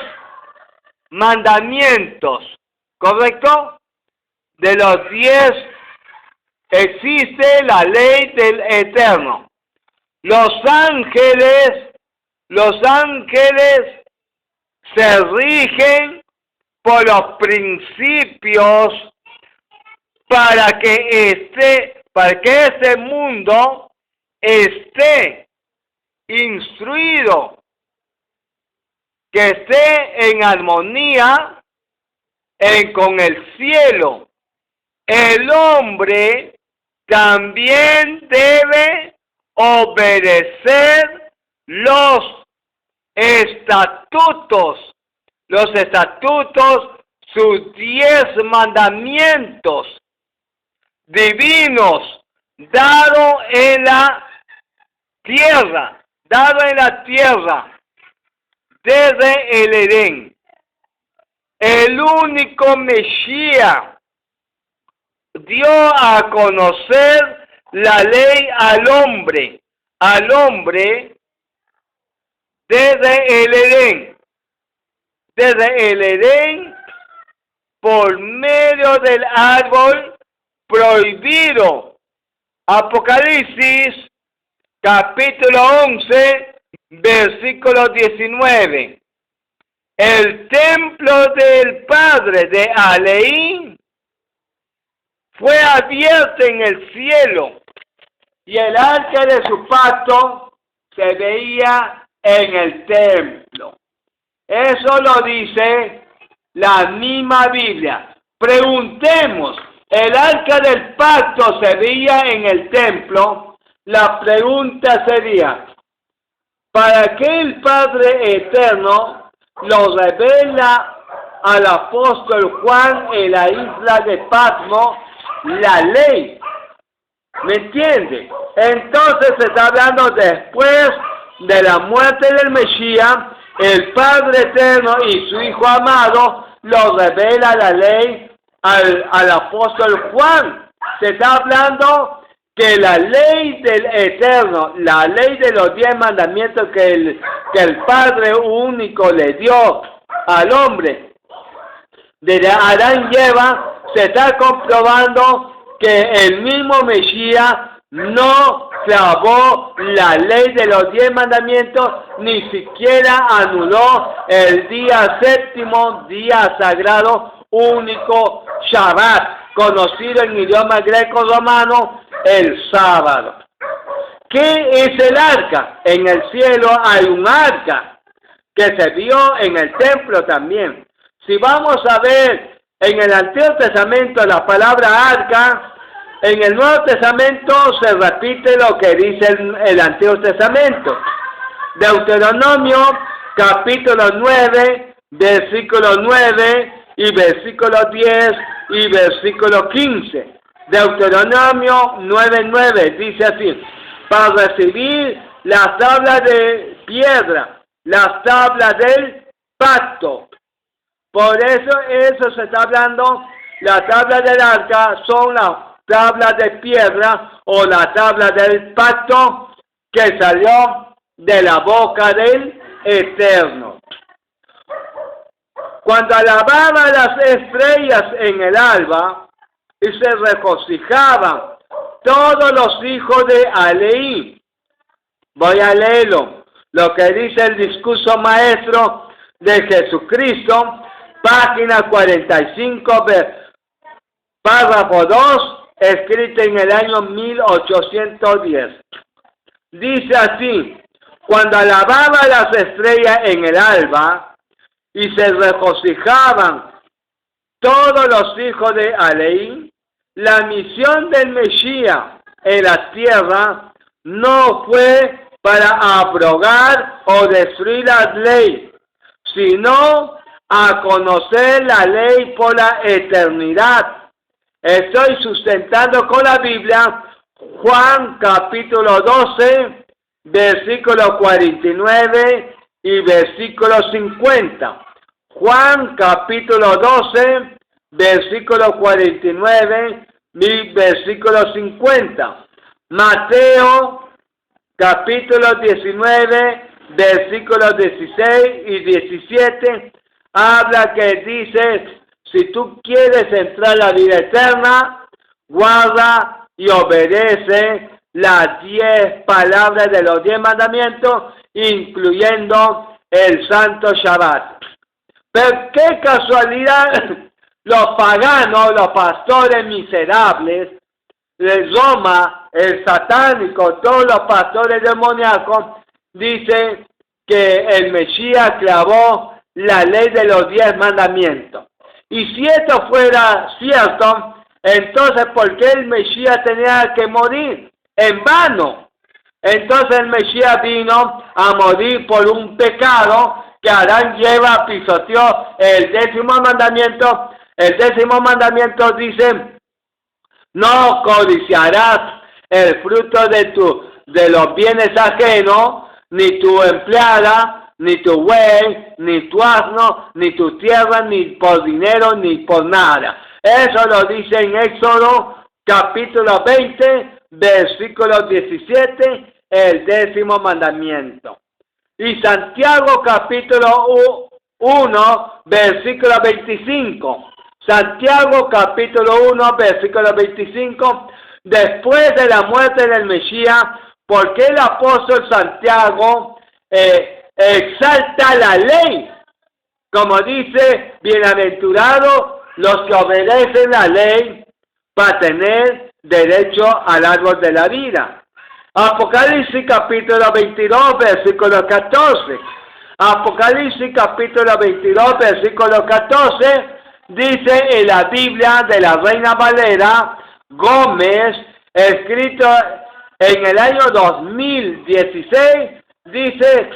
mandamientos, ¿correcto? De los 10 existe la ley del Eterno. Los ángeles se rigen por los principios para que este mundo esté instruido, que esté en armonía con el cielo. El hombre también debe obedecer los estatutos, sus 10 mandamientos divinos dados en la tierra, desde el Edén. El único Mesías dio a conocer la ley al hombre desde el Edén, por medio del árbol prohibido. Apocalipsis capítulo 11, versículo 19. el templo del padre de Aleí fue abierto en el cielo y el arca de su pacto se veía en el templo. Eso lo dice la misma Biblia. Preguntemos, ¿el arca del pacto se veía en el templo? La pregunta sería, ¿para qué el Padre Eterno lo revela al apóstol Juan en la isla de Patmos la ley? ¿Me entiende? Entonces se está hablando después de la muerte del Mesías, el Padre Eterno y su Hijo amado lo revela la ley al apóstol Juan. Se está hablando que la ley del Eterno, la ley de los 10 mandamientos que el Padre único le dio al hombre, desde Adán y Eva, se está comprobando que el mismo Mesías no clavó la ley de los 10 mandamientos, ni siquiera anuló el día séptimo, día sagrado, único Shabbat, conocido en idioma greco-romano, el sábado. ¿Qué es el arca? En el cielo hay un arca que se vio en el templo también. Si vamos a ver en el Antiguo Testamento la palabra arca, en el Nuevo Testamento se repite lo que dice el Antiguo Testamento. Deuteronomio capítulo 9, versículo 9 y versículo 10 y versículo 15. Deuteronomio 9:9 dice así: para recibir las tablas de piedra, las tablas del pacto. Por eso se está hablando, las tablas del arca son las tablas de piedra o la tabla del pacto que salió de la boca del Eterno. Cuando alababan las estrellas en el alba y se regocijaban todos los hijos de Aleí. Voy a leerlo, lo que dice el discurso maestro de Jesucristo, página 45, párrafo 2, escrito en el año 1810. Dice así: cuando alababa las estrellas en el alba y se regocijaban todos los hijos de Aleí, la misión del Mesías en la tierra no fue para abrogar o destruir la ley, sino a conocer la ley por la eternidad. Estoy sustentando con la Biblia Juan capítulo 12, versículo 49 y versículo 50. Juan capítulo 12, versículo 49 y versículo 50. Mateo capítulo 19, versículos 16 y 17, habla que dice: si tú quieres entrar a la vida eterna, guarda y obedece las 10 palabras de los 10 mandamientos, incluyendo el santo Shabbat. Pero qué casualidad, los paganos, los pastores miserables de Roma, el satánico, todos los pastores demoníacos, dicen que el Mesías clavó la ley de los 10 mandamientos. Y si esto fuera cierto, entonces ¿por qué el Mesías tenía que morir? En vano. Entonces el Mesías vino a morir por un pecado que Adán y Eva pisoteó. El 10º mandamiento. El 10º mandamiento dice: no codiciarás el fruto de los bienes ajenos, ni tu empleada, ni tu buey, ni tu asno, ni tu tierra, ni por dinero, ni por nada. Eso lo dice en Éxodo capítulo 20, versículo 17, el 10º mandamiento. Y Santiago capítulo 1, versículo 25. Santiago capítulo 1, versículo 25. Después de la muerte del Mesías, ¿por qué el apóstol Santiago exalta la ley? como dice, bienaventurados los que obedecen la ley para tener derecho al árbol de la vida. Apocalipsis capítulo 22, versículo 14. Apocalipsis capítulo 22, versículo 14, dice en la Biblia de la Reina Valera Gómez, escrito en el año 2016, dice: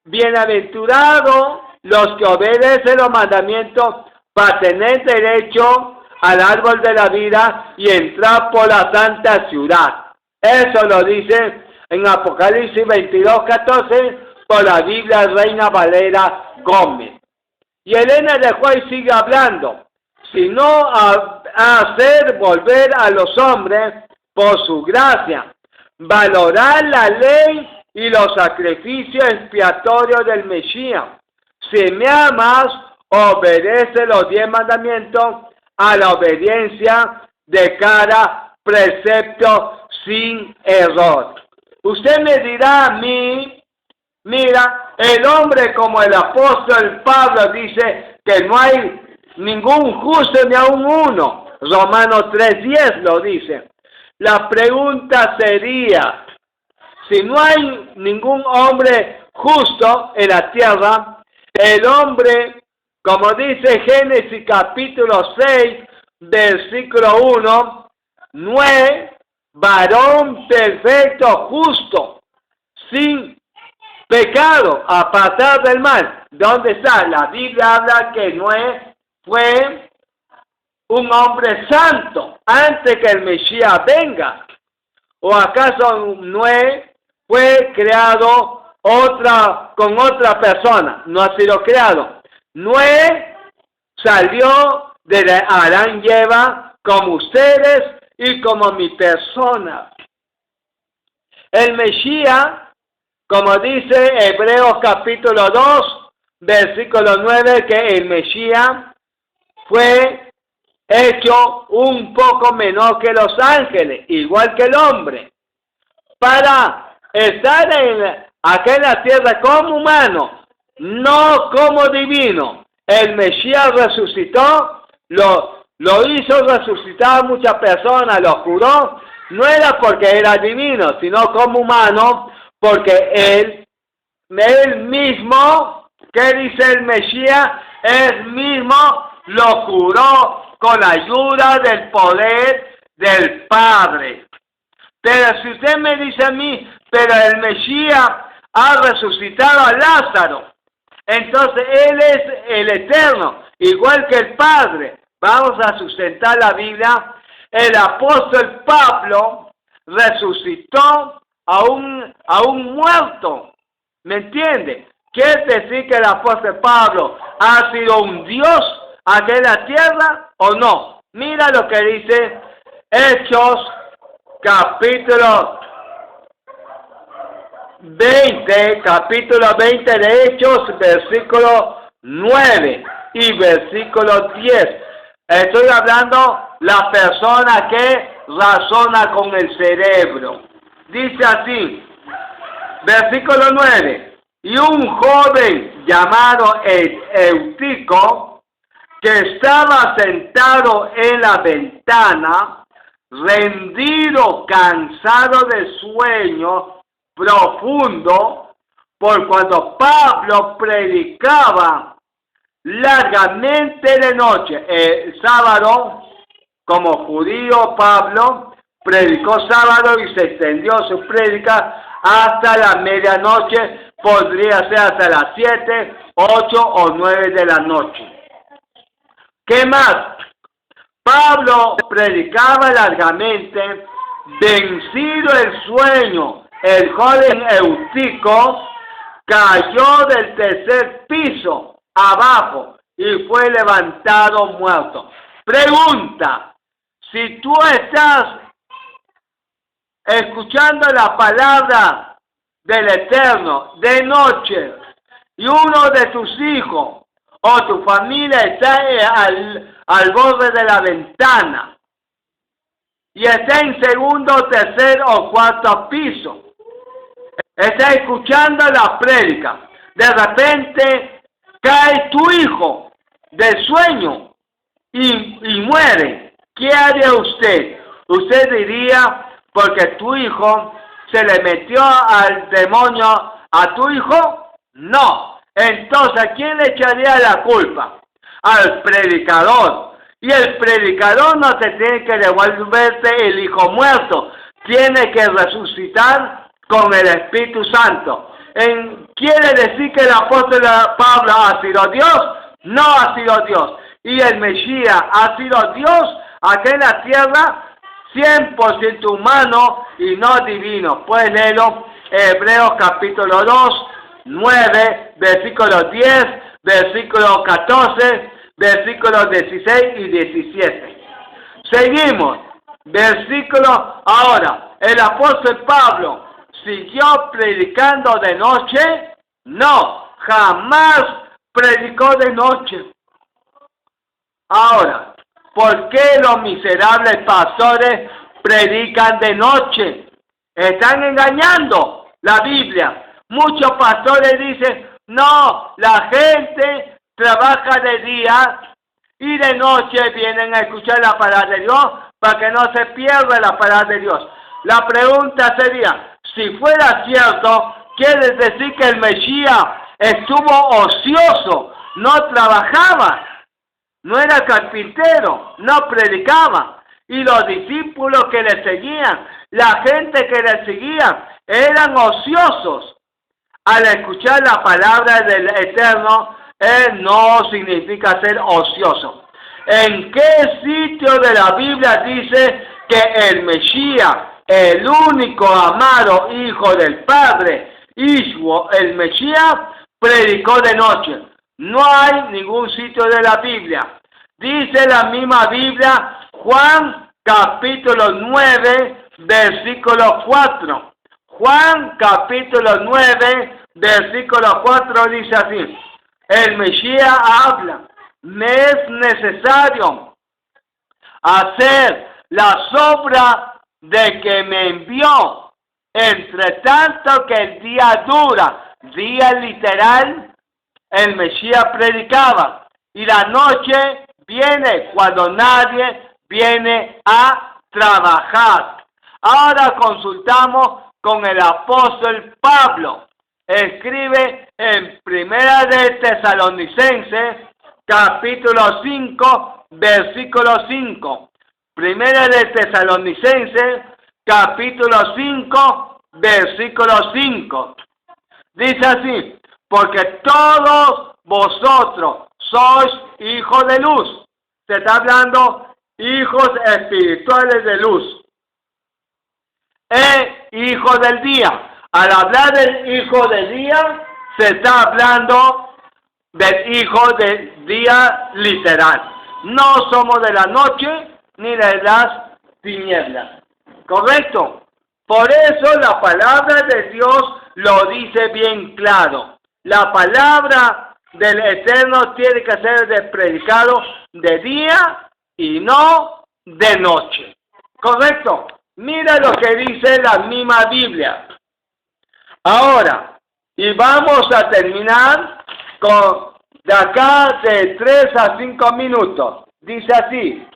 bienaventurados los que obedecen los mandamientos para tener derecho al árbol de la vida y entrar por la santa ciudad. Eso lo dice en Apocalipsis 22, 14, por la Biblia Reina Valera Gómez. Y Elena de White sigue hablando: sino a hacer volver a los hombres por su gracia, valorar la ley y los sacrificios expiatorios del Mesías. Si me amas, obedece los 10 mandamientos a la obediencia de cada precepto sin error. Usted me dirá a mí: mira, el hombre como el apóstol Pablo dice que no hay ningún justo ni aun uno. Romanos 3:10 lo dice. La pregunta sería: si no hay ningún hombre justo en la tierra, el hombre, como dice Génesis capítulo 6, versículo 1, no es varón perfecto, justo, sin pecado, apartado del mal. ¿Dónde está? La Biblia habla que Noé fue un hombre santo antes que el Mesías venga. ¿O acaso Noé fue creado con otra persona? No ha sido creado. Noé salió de Adán y Eva como ustedes y como mi persona. El Mesías, como dice Hebreos capítulo 2, versículo 9, que el Mesías fue hecho un poco menor que los ángeles, igual que el hombre, para estar aquí en la tierra como humano, no como divino. El Mesías resucitó, lo hizo resucitar a muchas personas, lo curó, no era porque era divino, sino como humano, porque él mismo, ¿qué dice el Mesías? Él mismo lo curó con la ayuda del poder del Padre. Pero si usted me dice a mí: pero el Mesías ha resucitado a Lázaro, entonces Él es el Eterno, igual que el Padre. Vamos a sustentar la Biblia. El apóstol Pablo resucitó a un muerto. ¿Me entiende? ¿Quiere decir que el apóstol Pablo ha sido un Dios aquí en la tierra o no? Mira lo que dice Hechos capítulo 20, de Hechos, versículo 9 y versículo 10. Estoy hablando la persona que razona con el cerebro. Dice así, versículo 9: y un joven llamado Eutico, que estaba sentado en la ventana, rendido, cansado de sueño profundo, por cuando Pablo predicaba largamente de noche. El sábado, como judío, Pablo predicó sábado y se extendió su prédica hasta la medianoche, podría ser hasta las 7, 8 o 9 de la noche. ¿Qué más? Pablo predicaba largamente, vencido el sueño. El joven Eutico cayó del tercer piso abajo y fue levantado muerto. Pregunta: si tú estás escuchando la palabra del Eterno de noche y uno de tus hijos o tu familia está al borde de la ventana y está en segundo, tercer o cuarto piso, está escuchando la prédica, de repente cae tu hijo del sueño y muere, ¿qué haría usted? Usted diría, porque tu hijo se le metió al demonio a tu hijo. No. Entonces, ¿a quién le echaría la culpa? Al predicador. Y el predicador no te tiene que devolverte el hijo muerto. Tiene que resucitar con el Espíritu Santo. ¿Quiere decir que el apóstol Pablo ha sido Dios? No ha sido Dios. Y el Mesías ha sido Dios acá en la tierra, 100% humano y no divino. Puedes leerlo, Hebreos capítulo 2, 9, versículo 10, versículo 14, versículos 16 y 17. Seguimos. Versículo, ahora, ¿el apóstol Pablo siguió predicando de noche? No, jamás predicó de noche. Ahora, ¿por qué los miserables pastores predican de noche? Están engañando la Biblia. Muchos pastores dicen, no, la gente trabaja de día y de noche vienen a escuchar la palabra de Dios para que no se pierda la palabra de Dios. La pregunta sería, si fuera cierto, quiere decir que el Mesías estuvo ocioso, no trabajaba, no era carpintero, no predicaba. Y los discípulos que le seguían, la gente que le seguía, eran ociosos. Al escuchar la palabra del Eterno, no significa ser ocioso. ¿En qué sitio de la Biblia dice que el Mesías, el único amado Hijo del Padre, Yeshua, el Mesías, predicó de noche? No hay ningún sitio de la Biblia. Dice la misma Biblia, Juan capítulo 9, versículo 4. Juan capítulo 9, versículo 4 dice así, el Mesías habla, me es necesario hacer la obra de que me envió, entre tanto que el día dura, día literal, el Mesías predicaba, y la noche viene cuando nadie viene a trabajar. Ahora consultamos con el apóstol Pablo. Escribe en Primera de Tesalonicenses, capítulo 5, versículo 5. Primera de Tesalonicenses, capítulo 5, versículo 5. Dice así, porque todos vosotros sois hijos de luz. Se está hablando hijos espirituales de luz. Hijo del día. Al hablar del hijo del día, se está hablando del hijo del día literal. No somos de la noche ni de las tinieblas. ¿Correcto? Por eso la palabra de Dios lo dice bien claro. La palabra del Eterno tiene que ser predicado de día y no de noche. ¿Correcto? Mira lo que dice la misma Biblia. Ahora, y vamos a terminar con de acá de 3 a 5 minutos. Dice así.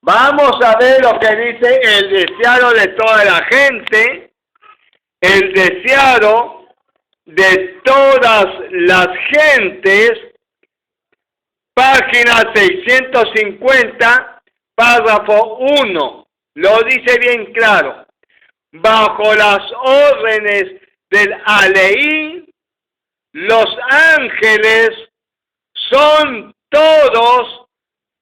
Vamos a ver lo que dice el deseado de toda la gente, el deseado de todas las gentes, página 650, párrafo 1, lo dice bien claro. Bajo las órdenes del Aleí, los ángeles son todos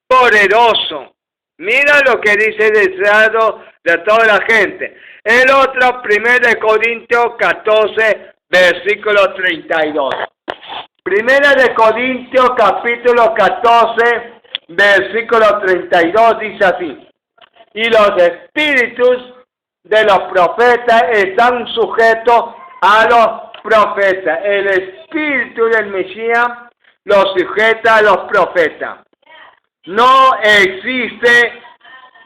poderosos. Mira lo que dice el deseado de toda la gente. El otro, 1 Corintios 14, versículo 32. 1 Corintios capítulo 14, versículo 32 dice así. Y los espíritus de los profetas están sujetos a los profetas. El espíritu del Mesías los sujeta a los profetas. No existe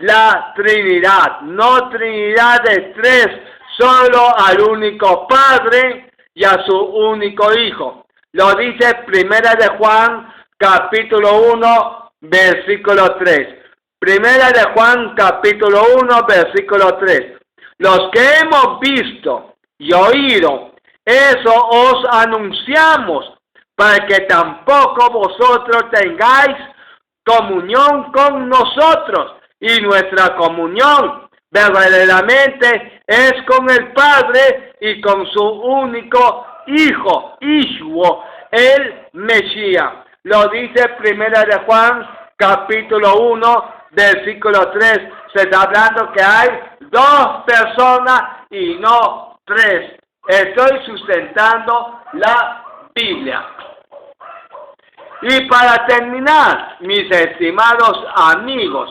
la Trinidad, no Trinidad de tres, solo al único Padre y a su único Hijo. Lo dice Primera de Juan, capítulo 1, versículo 3. Primera de Juan, capítulo 1, versículo 3. Los que hemos visto y oído, eso os anunciamos, para que tampoco vosotros tengáis comunión con nosotros. Y nuestra comunión verdaderamente es con el Padre y con su único Hijo, Yeshua, el Mesías. Lo dice Primera de Juan, capítulo 1, versículo 3. Se está hablando que hay 2 personas y no 3. Estoy sustentando la Biblia. Y para terminar, mis estimados amigos,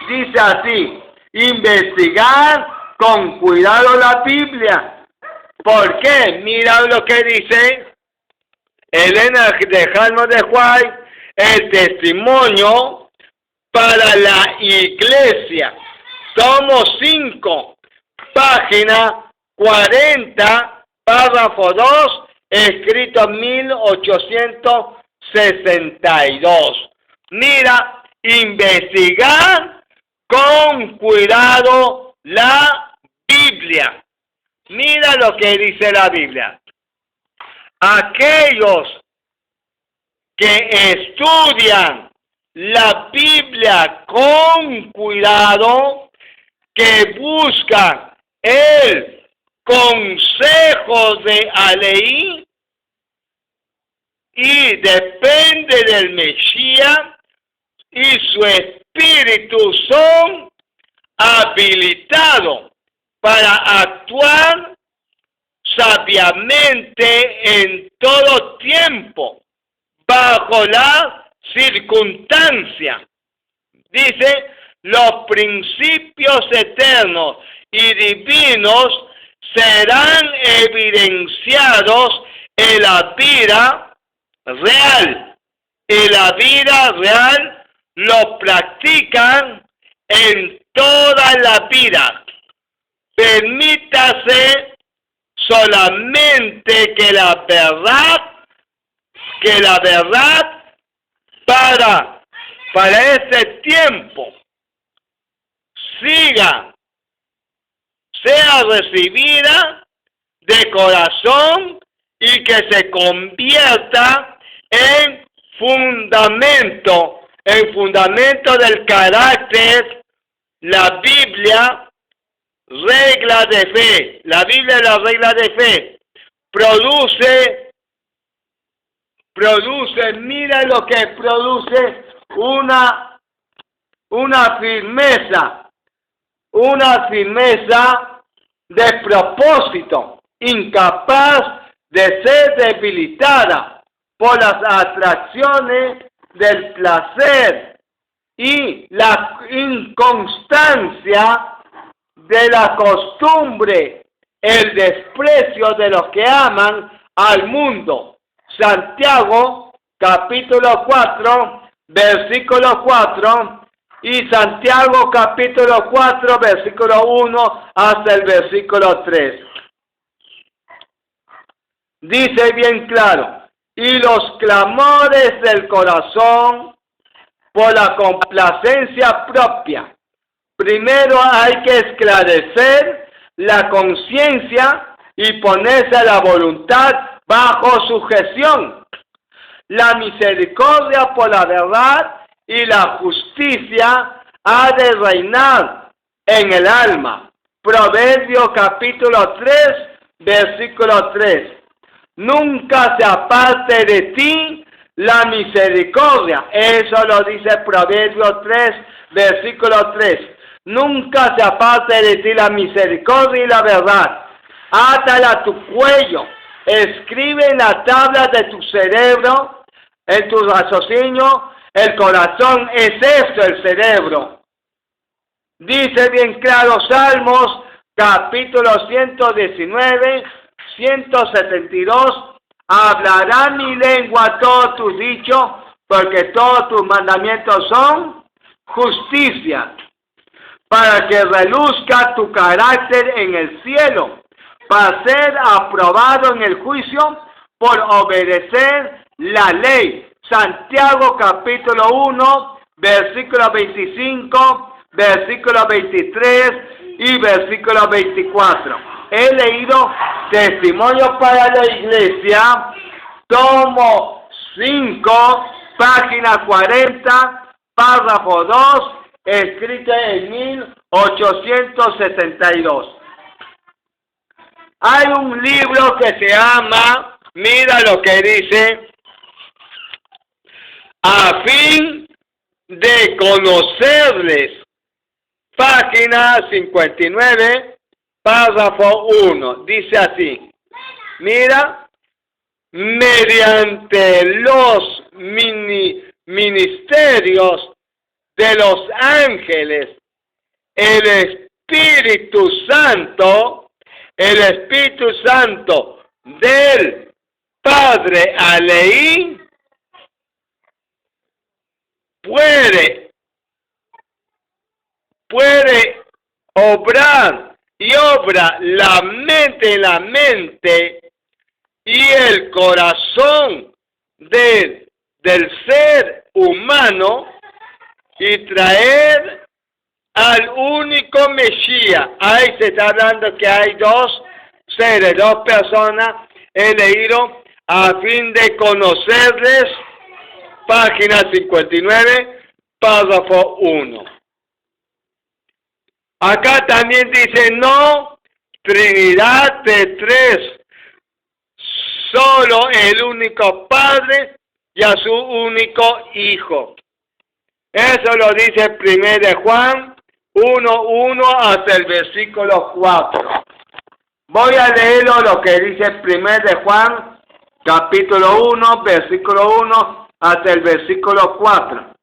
dice así: investigar con cuidado la Biblia. ¿Por qué? Mira lo que dice Elena de Jalmo de White, el testimonio para la iglesia. Tomo 5, página 40, párrafo 2, escrito 1862. Mira, investigar con cuidado la Biblia. Mira lo que dice la Biblia. Aquellos que estudian la Biblia con cuidado, que buscan el consejo de Aleí y depende del Mesías y su espíritu, son habilitados para actuar sabiamente en todo tiempo, bajo la circunstancia. Dice, los principios eternos y divinos serán evidenciados en la vida real. Y la vida real lo practican en toda la vida. Permítase solamente que la verdad para este tiempo sea recibida de corazón y que se convierta en fundamento del carácter. La Biblia, regla de fe. La Biblia es la regla de fe. Produce, mira lo que produce, una firmeza de propósito, incapaz de ser debilitada por las atracciones del placer y la inconstancia de la costumbre, el desprecio de los que aman al mundo. Santiago, capítulo 4, versículo 4, y Santiago, capítulo 4, versículo 1 hasta el versículo 3. Dice bien claro, y los clamores del corazón por la complacencia propia. Primero hay que esclarecer la conciencia y ponerse a la voluntad bajo sujeción. La misericordia por la verdad y la justicia ha de reinar en el alma. Proverbio capítulo 3, versículo 3. Nunca se aparte de ti la misericordia. Eso lo dice Proverbio 3, versículo 3. Nunca se aparte de ti la misericordia y la verdad. Átala a tu cuello. Escribe en la tabla de tu cerebro, en tu raciocinio. El corazón es esto, el cerebro. Dice bien claro Salmos, capítulo 119, 172. Hablará mi lengua todos tus dichos, porque todos tus mandamientos son justicia, para que reluzca tu carácter en el cielo, para ser aprobado en el juicio, por obedecer la ley. Santiago capítulo 1, versículo 25, versículo 23 y versículo 24. He leído Testimonio para la Iglesia, tomo 5, página 40, párrafo 2, escrito en 1862. Hay un libro que se llama, mira lo que dice, a fin de conocerles, página 59, párrafo 1, dice así, mira, mediante los ministerios de los ángeles, el Espíritu Santo del Padre Aleí, puede obrar y obra la mente y el corazón del ser humano y traer al único Mesías. Ahí se está hablando que hay dos seres, dos personas. He leído a fin de conocerles, página 59, párrafo 1. Acá también dice, no Trinidad de tres, solo el único Padre y a su único Hijo. Eso lo dice 1 de Juan 1:1 hasta el versículo 4. Voy a leerlo lo que dice 1 de Juan, capítulo 1, versículo 1 hasta el versículo 4.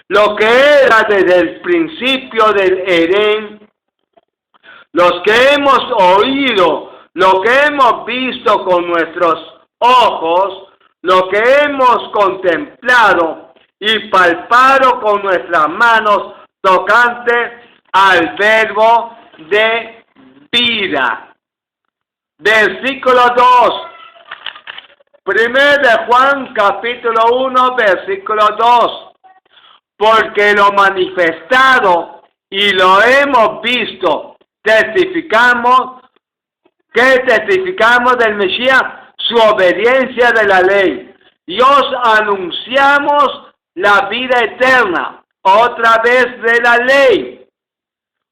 Lo que era desde el principio del Edén, los que hemos oído, lo que hemos visto con nuestros ojos, lo que hemos contemplado y palpado con nuestras manos tocante al verbo de vida. Versículo 2. 1 de Juan capítulo 1, versículo 2. Porque lo manifestado y lo hemos visto, testificamos del Mesías, su obediencia de la ley. Y os anunciamos la vida eterna, otra vez de la ley.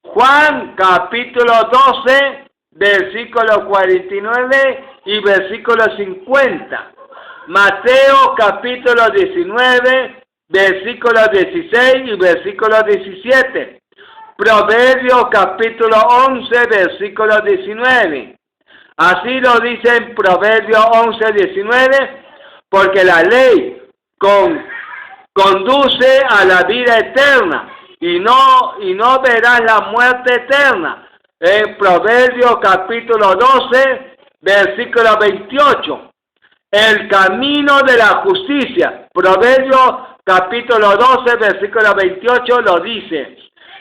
Juan capítulo 12, versículo 49 y versículo 50. Mateo capítulo 19, versículo 16 y versículo 17. Proverbios capítulo 11, versículo 19. Así lo dice en Proverbios 11, 19, porque la ley conduce a la vida eterna y no verás la muerte eterna. En Proverbios capítulo 12, versículo 28. El camino de la justicia. Proverbios capítulo 12, versículo 28 lo dice.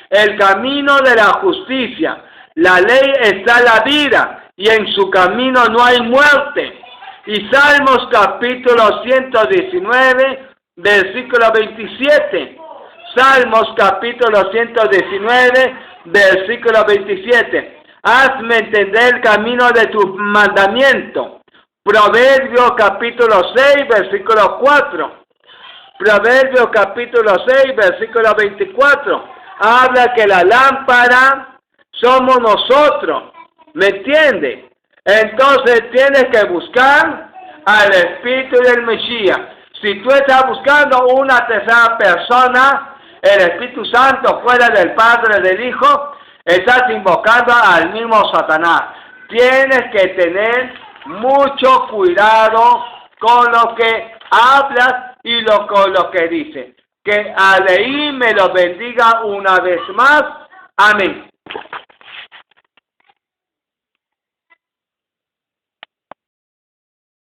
El camino de la justicia. La ley está la vida y en su camino no hay muerte. Y Salmos capítulo 119, versículo 27. Salmos capítulo 119, versículo 27. Hazme entender el camino de tu mandamiento. Proverbios capítulo 6, versículo 4. Proverbios capítulo 6, versículo 24. Habla que la lámpara somos nosotros. ¿Me entiende? Entonces tienes que buscar al Espíritu del Mesías. Si tú estás buscando una tercera persona, el Espíritu Santo fuera del Padre y del Hijo, estás invocando al mismo Satanás. Tienes que tener mucho cuidado con lo que hablas y con lo que dices. Que Aleí me lo bendiga una vez más. Amén.